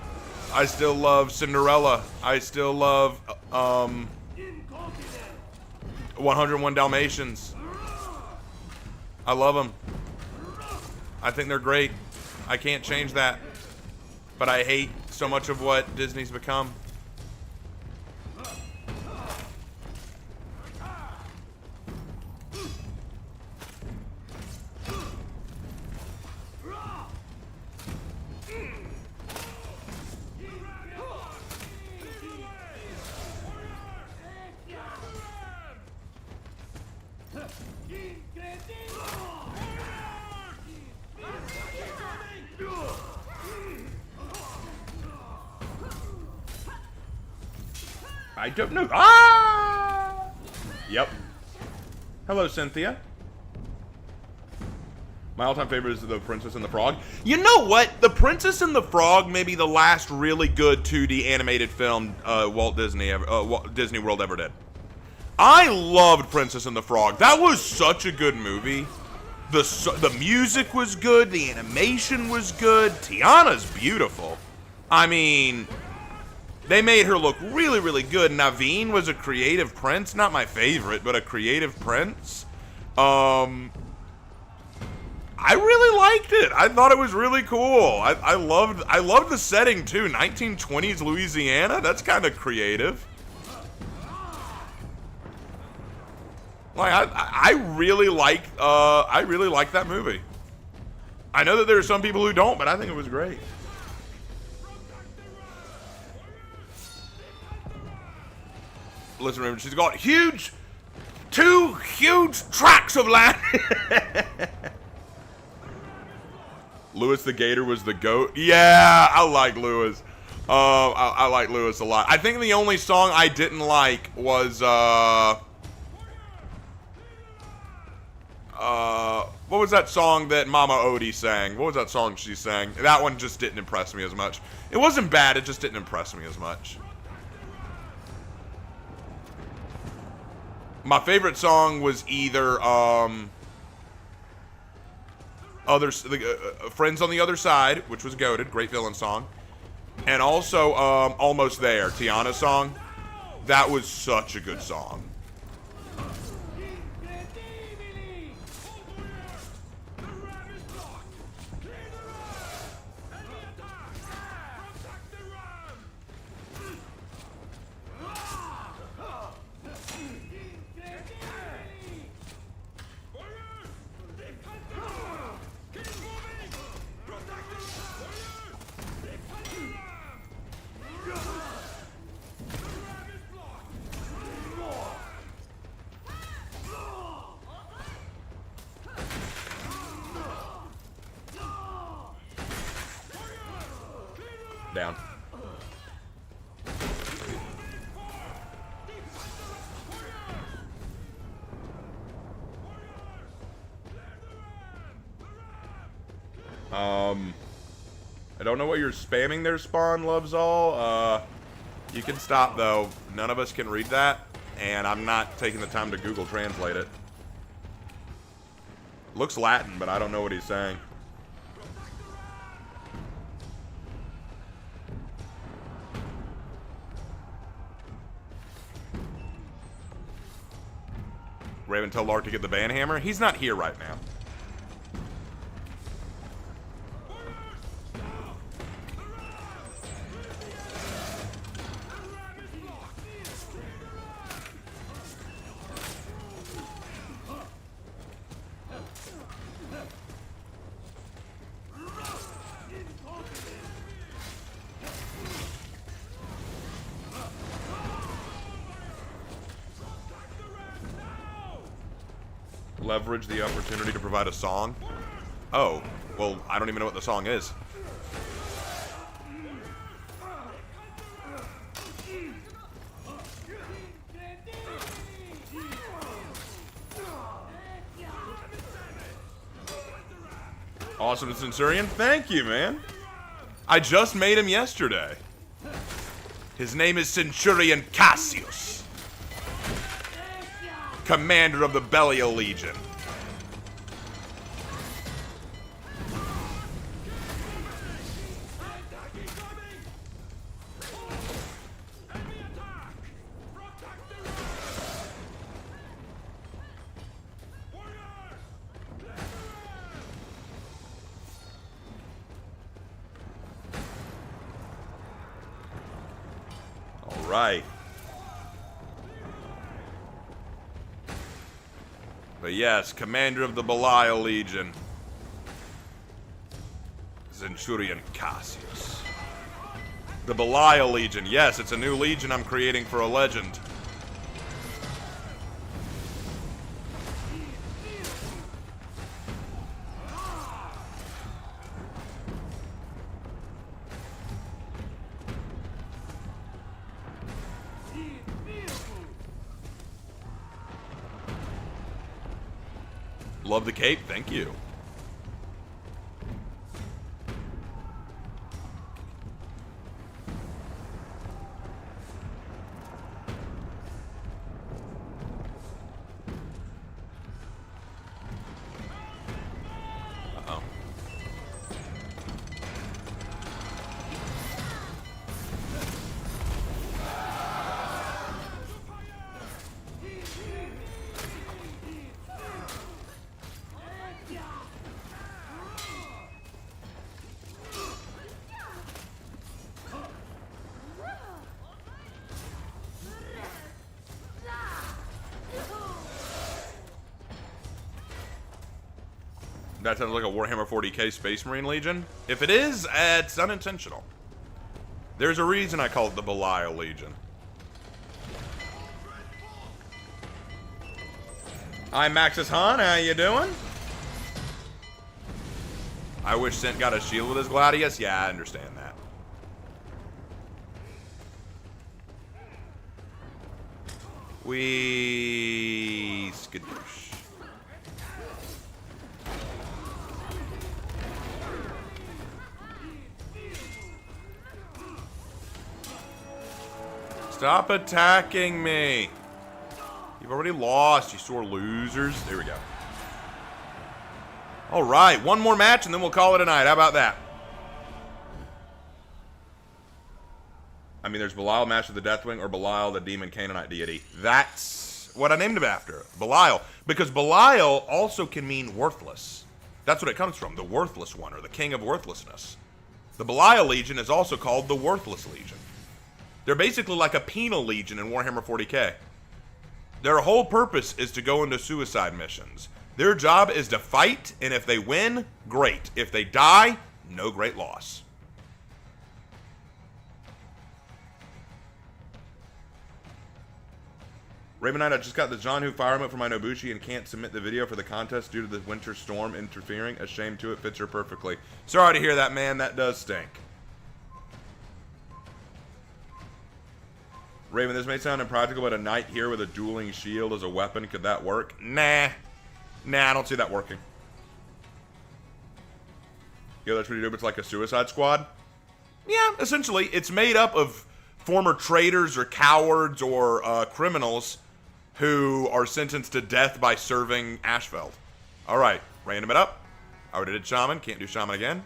Cinderella. I still love 101 Dalmatians. I love them. I think they're great. I can't change that. But I hate so much of what Disney's become. I don't know. Ah! Yep. Hello, Cynthia. My all-time favorite is The Princess and the Frog. You know what? The Princess and the Frog may be the last really good 2D animated film Disney World ever did. I loved Princess and the Frog. That was such a good movie. The music was good. The animation was good. Tiana's beautiful. I mean, they made her look really, really good. Naveen was a creative prince. Not my favorite, but a creative prince. I really liked it. I thought it was really cool. I loved the setting too. 1920s Louisiana. That's kind of creative. Like I really liked that movie. I know that there are some people who don't, but I think it was great. Listen, remember, she's got two huge tracts of land. Louis the Gator was the GOAT. Yeah, I like Louis. I like Louis a lot. I think the only song I didn't like was what was that song that Mama Odie sang? What was that song she sang? That one just didn't impress me as much. It wasn't bad, it just didn't impress me as much. My favorite song was either Friends on the Other Side, which was goated, great villain song, and also Almost There, Tiana's song. That was such a good song. Down. I don't know what you're spamming there, Spawn loves all. You can stop though. None of us can read that, and I'm not taking the time to Google translate it. Looks Latin, but I don't know what he's saying. Raven, tell Lark to get the banhammer. He's not here right now. Leverage the opportunity to provide a song. Oh, well, I don't even know what the song is. Awesome Centurion, thank you, man. I just made him yesterday. His name is Centurion Cassius, commander of the Belial Legion. Right. But yes, commander of the Belial Legion, Centurion Cassius. The Belial Legion. Yes, it's a new legion I'm creating for a legend. Love the cape, thank you. Uh-oh. That sounds like a Warhammer 40k Space Marine Legion. If it is, it's unintentional. There's a reason I call it the Belial Legion. Hi, Maxis Han, how you doing? I wish Sent got a shield with his Gladius. Yeah, I understand that. We skadoosh. Stop attacking me. You've already lost, you sore losers. There we go. All right, one more match and then we'll call it a night. How about that? I mean, there's Belial, Master of the Deathwing, or Belial, the Demon Canaanite deity. That's what I named him after, Belial. Because Belial also can mean worthless. That's what it comes from, the worthless one, or the king of worthlessness. The Belial Legion is also called the Worthless Legion. They're basically like a penal legion in Warhammer 40k. Their whole purpose is to go into suicide missions. Their job is to fight, and if they win, great. If they die, no great loss. Raven Knight, I just got the John Who fire emote for my Nobushi and can't submit the video for the contest due to the winter storm interfering. A shame too, it fits her perfectly. Sorry to hear that, man. That does stink. Raven, this may sound impractical, but a knight here with a dueling shield as a weapon, could that work? Nah. Nah, I don't see that working. Yeah, that's what you do, but it's like a suicide squad? Yeah, essentially. It's made up of former traitors or cowards or criminals who are sentenced to death by serving Ashfeld. Alright, random it up. I already did Shaman, can't do Shaman again.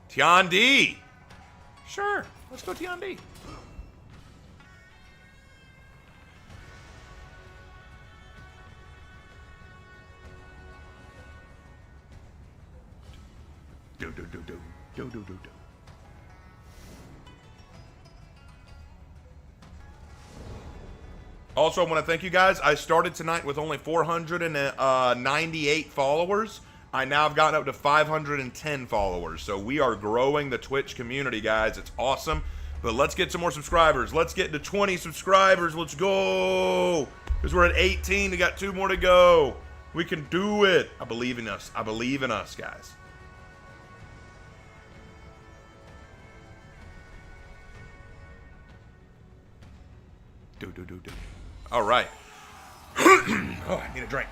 Tian D! Sure, let's go Tian D. Do. Also, I want to thank you guys. I started tonight with only 498 followers. I now have gotten up to 510 followers. So we are growing the Twitch community, guys. It's awesome. But let's get some more subscribers. Let's get to 20 subscribers. Let's go. Because we're at 18. We got 2 more to go. We can do it. I believe in us. I believe in us, guys. Do. All right. Oh, I need a drink.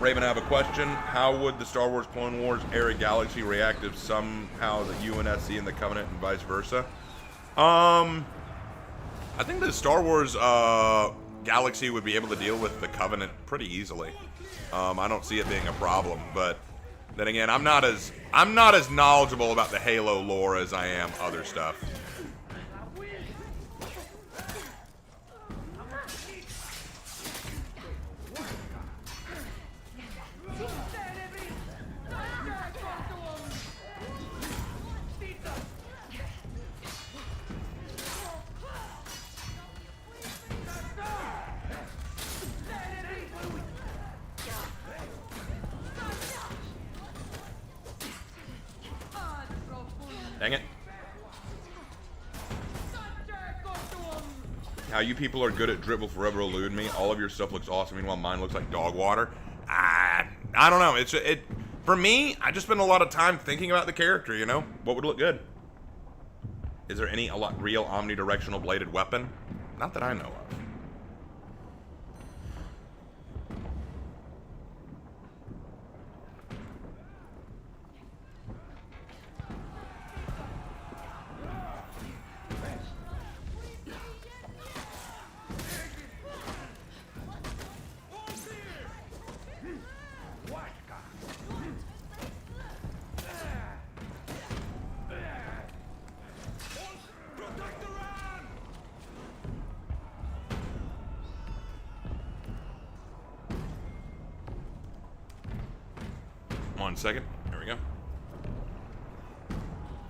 Raven, I have a question. How would the Star Wars Clone Wars era galaxy react if somehow the UNSC and the Covenant and vice versa? I think the Star Wars galaxy would be able to deal with the Covenant pretty easily. I don't see it being a problem, but then again, I'm not as knowledgeable about the Halo lore as I am other stuff. Dang it. How you people are good at drip will forever elude me. All of your stuff looks awesome, meanwhile mine looks like dog water. I don't know. For me, I just spend a lot of time thinking about the character, you know? What would look good? Is there any real omnidirectional bladed weapon? Not that I know of. One second. There we go.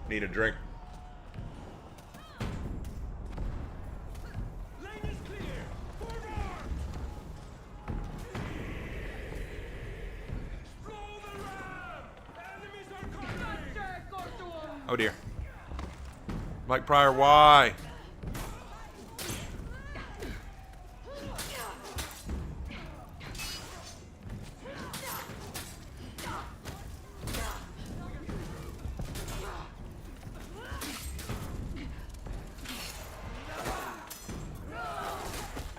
Need a drink. Oh dear. Mike Pryor, why?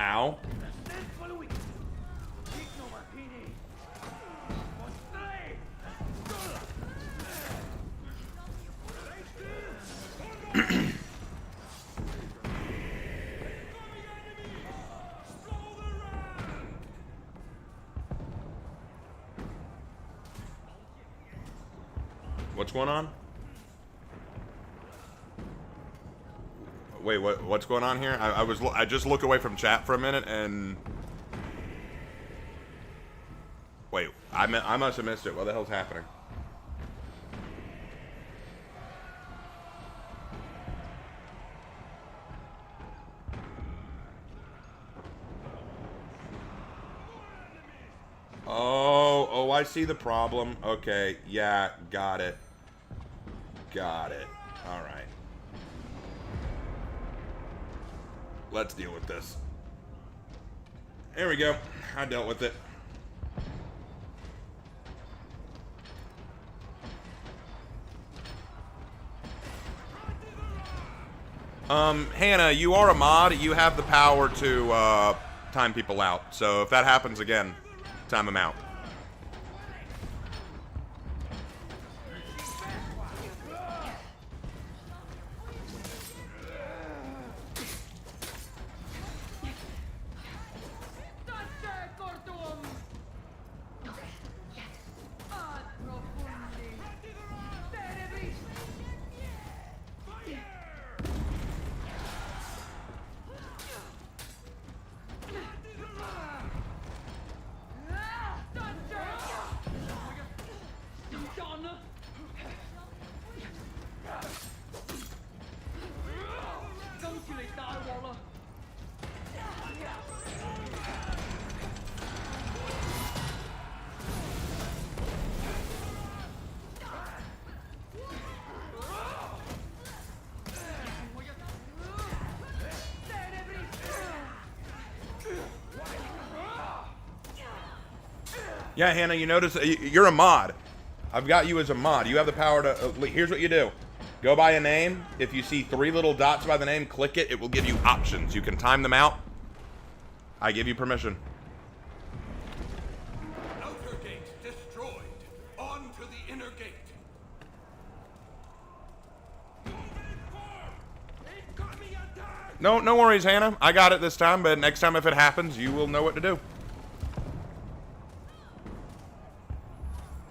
Ow. What's going on? Wait, what's going on here? I just looked away from chat for a minute and wait, I must have missed it. What the hell's happening? Oh, I see the problem. Okay, yeah, got it. Got it. All right. Let's deal with this. There we go. I dealt with it. Hannah, you are a mod. You have the power to time people out. So if that happens again, time them out. Yeah, Hannah, you notice you're a mod. I've got you as a mod. You have the power to... here's what you do. Go by a name. If you see 3 little dots by the name, click it. It will give you options. You can time them out. I give you permission. No worries, Hannah. I got it this time, but next time if it happens, you will know what to do.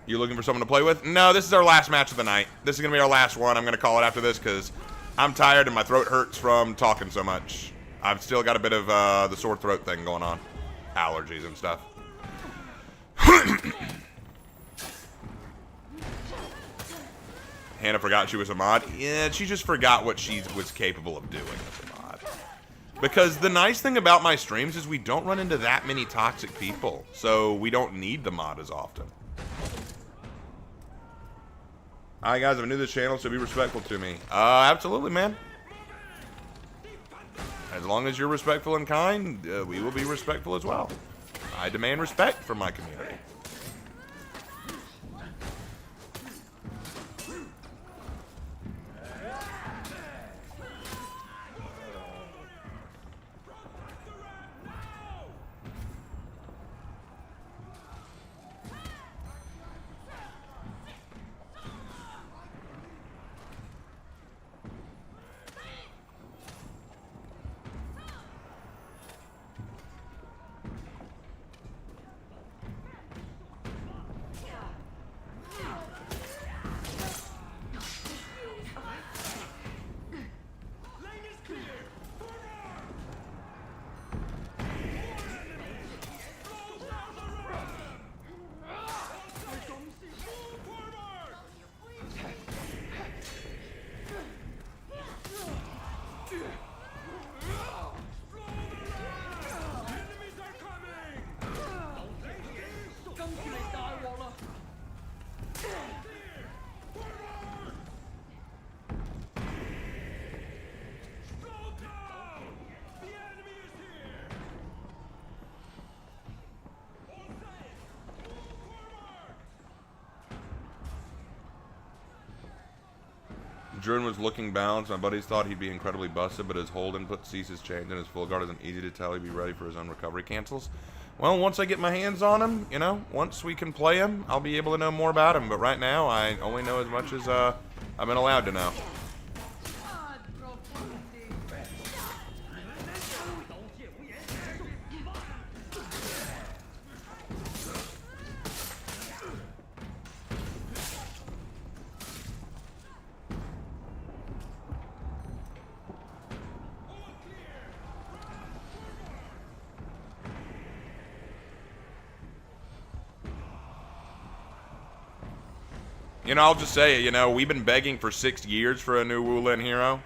You looking for someone to play with? No, this is our last match of the night. This is going to be our last one. I'm going to call it after this because I'm tired and my throat hurts from talking so much. I've still got a bit of the sore throat thing going on. Allergies and stuff. Hannah forgot she was a mod. Yeah, she just forgot what she was capable of doing as a mod. Because the nice thing about my streams is we don't run into that many toxic people. So we don't need the mod as often. Alright guys, I'm new to this channel, so be respectful to me. Absolutely, man. As long as you're respectful and kind, we will be respectful as well. I demand respect from my community. Jordan was looking balanced. My buddies thought he'd be incredibly busted, but his hold input ceases change and his full guard isn't easy to tell he'd be ready for his own recovery cancels. Well, once I get my hands on him, you know, once we can play him, I'll be able to know more about him. But right now, I only know as much as I've been allowed to know. You know, I'll just say, you know, we've been begging for 6 years for a new Wulin hero,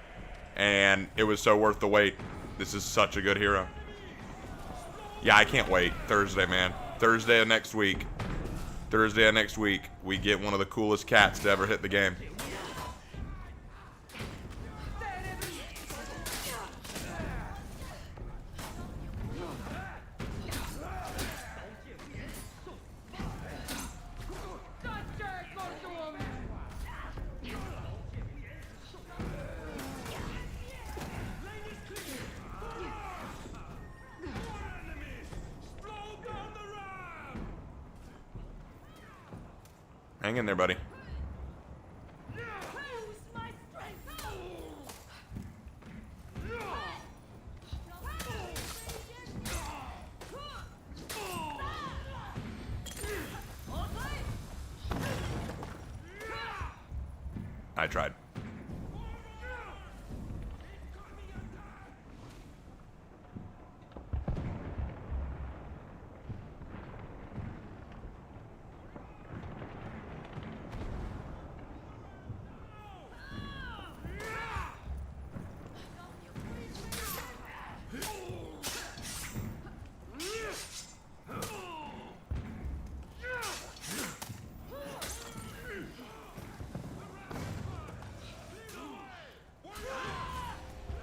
and it was so worth the wait. This is such a good hero. Yeah, I can't wait. Thursday, man. Thursday of next week. Thursday of next week, we get one of the coolest cats to ever hit the game. Hang in there, buddy. I tried.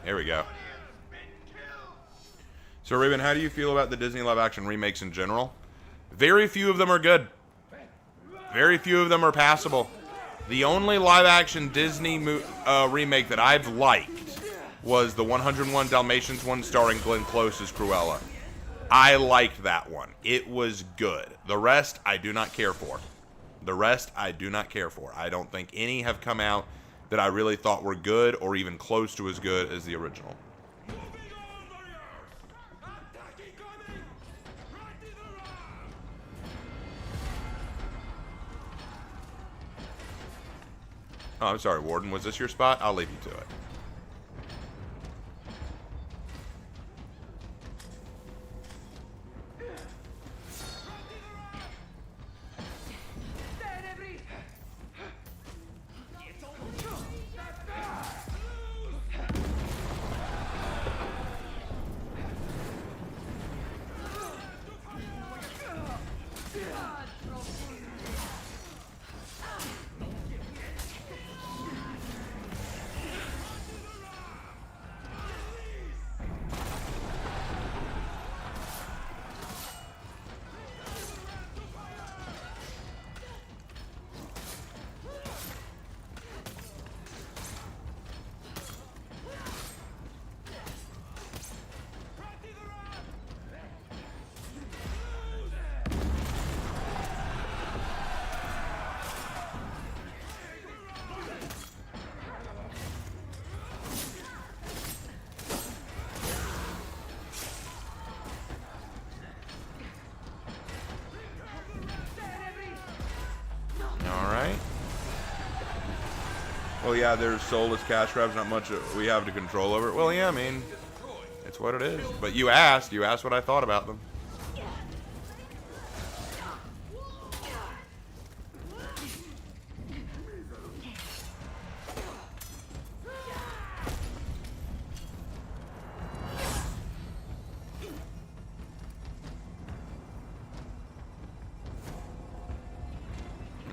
There we go. So, Raven, how do you feel about the Disney live-action remakes in general? Very few of them are good. Very few of them are passable. The only live-action Disney remake that I've liked was the 101 Dalmatians one starring Glenn Close as Cruella. I liked that one. It was good. The rest, I do not care for. The rest, I do not care for. I don't think any have come out that I really thought were good or even close to as good as the original. Oh, I'm sorry, Warden. Was this your spot? I'll leave you to it. Well, yeah, there's soulless cash grabs, not much we have to control over. Well, yeah, I mean, it's what it is. But you asked what I thought about them.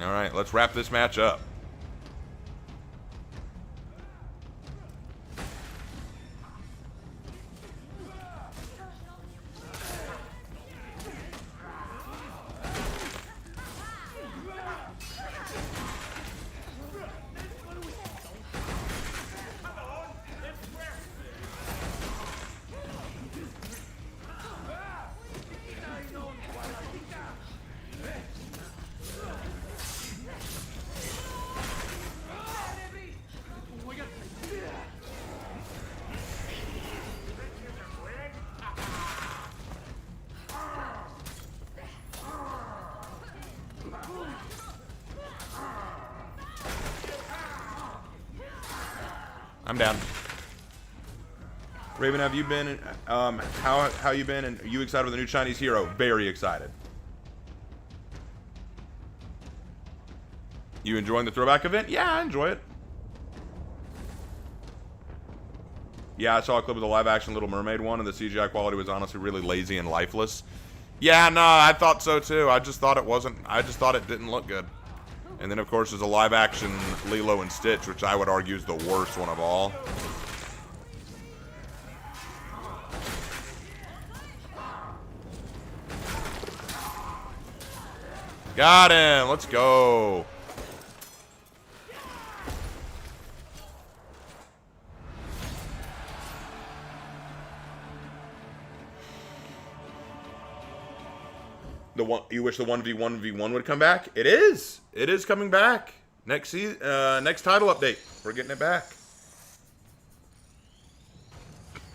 All right, let's wrap this match up. I'm down. Raven, have you been? How you been? And are you excited for the new Chinese hero? Very excited. You enjoying the throwback event? Yeah, I enjoy it. Yeah, I saw a clip of the live-action Little Mermaid one, and the CGI quality was honestly really lazy and lifeless. Yeah, no, I thought so too. I just thought it wasn't. I just thought it didn't look good. And then, of course, there's a live-action Lilo and Stitch, which I would argue is the worst one of all. Got him. Let's go. You wish the 1v1v1 would come back? It is. It is coming back. Next season, next title update. We're getting it back.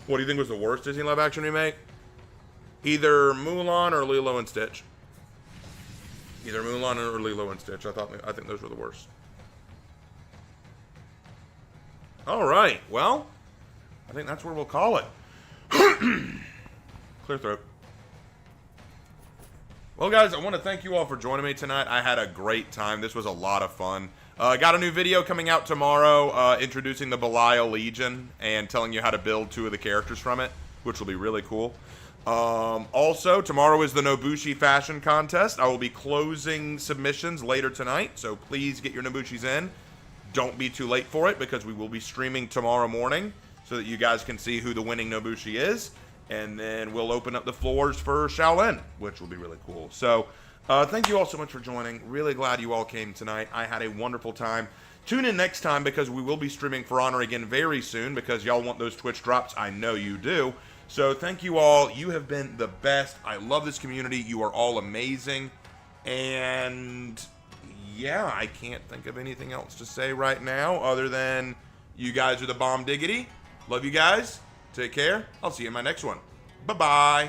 What do you think was the worst Disney live action remake? Either Mulan or Lilo and Stitch. Either Mulan or Lilo and Stitch. I think those were the worst. All right. Well, I think that's where we'll call it. Clear throat. Well, guys, I want to thank you all for joining me tonight. I had a great time. This was a lot of fun. Got a new video coming out tomorrow introducing the Belial Legion and telling you how to build 2 of the characters from it, which will be really cool. Also, tomorrow is the Nobushi fashion contest. I will be closing submissions later tonight, so please get your Nobushis in. Don't be too late for it because we will be streaming tomorrow morning so that you guys can see who the winning Nobushi is. And then we'll open up the floors for Shaolin, which will be really cool. So, thank you all so much for joining. Really glad you all came tonight. I had a wonderful time. Tune in next time because we will be streaming For Honor again very soon because y'all want those Twitch drops. I know you do. So, thank you all. You have been the best. I love this community. You are all amazing. And, yeah, I can't think of anything else to say right now other than you guys are the bomb diggity. Love you guys. Take care. I'll see you in my next one. Bye-bye.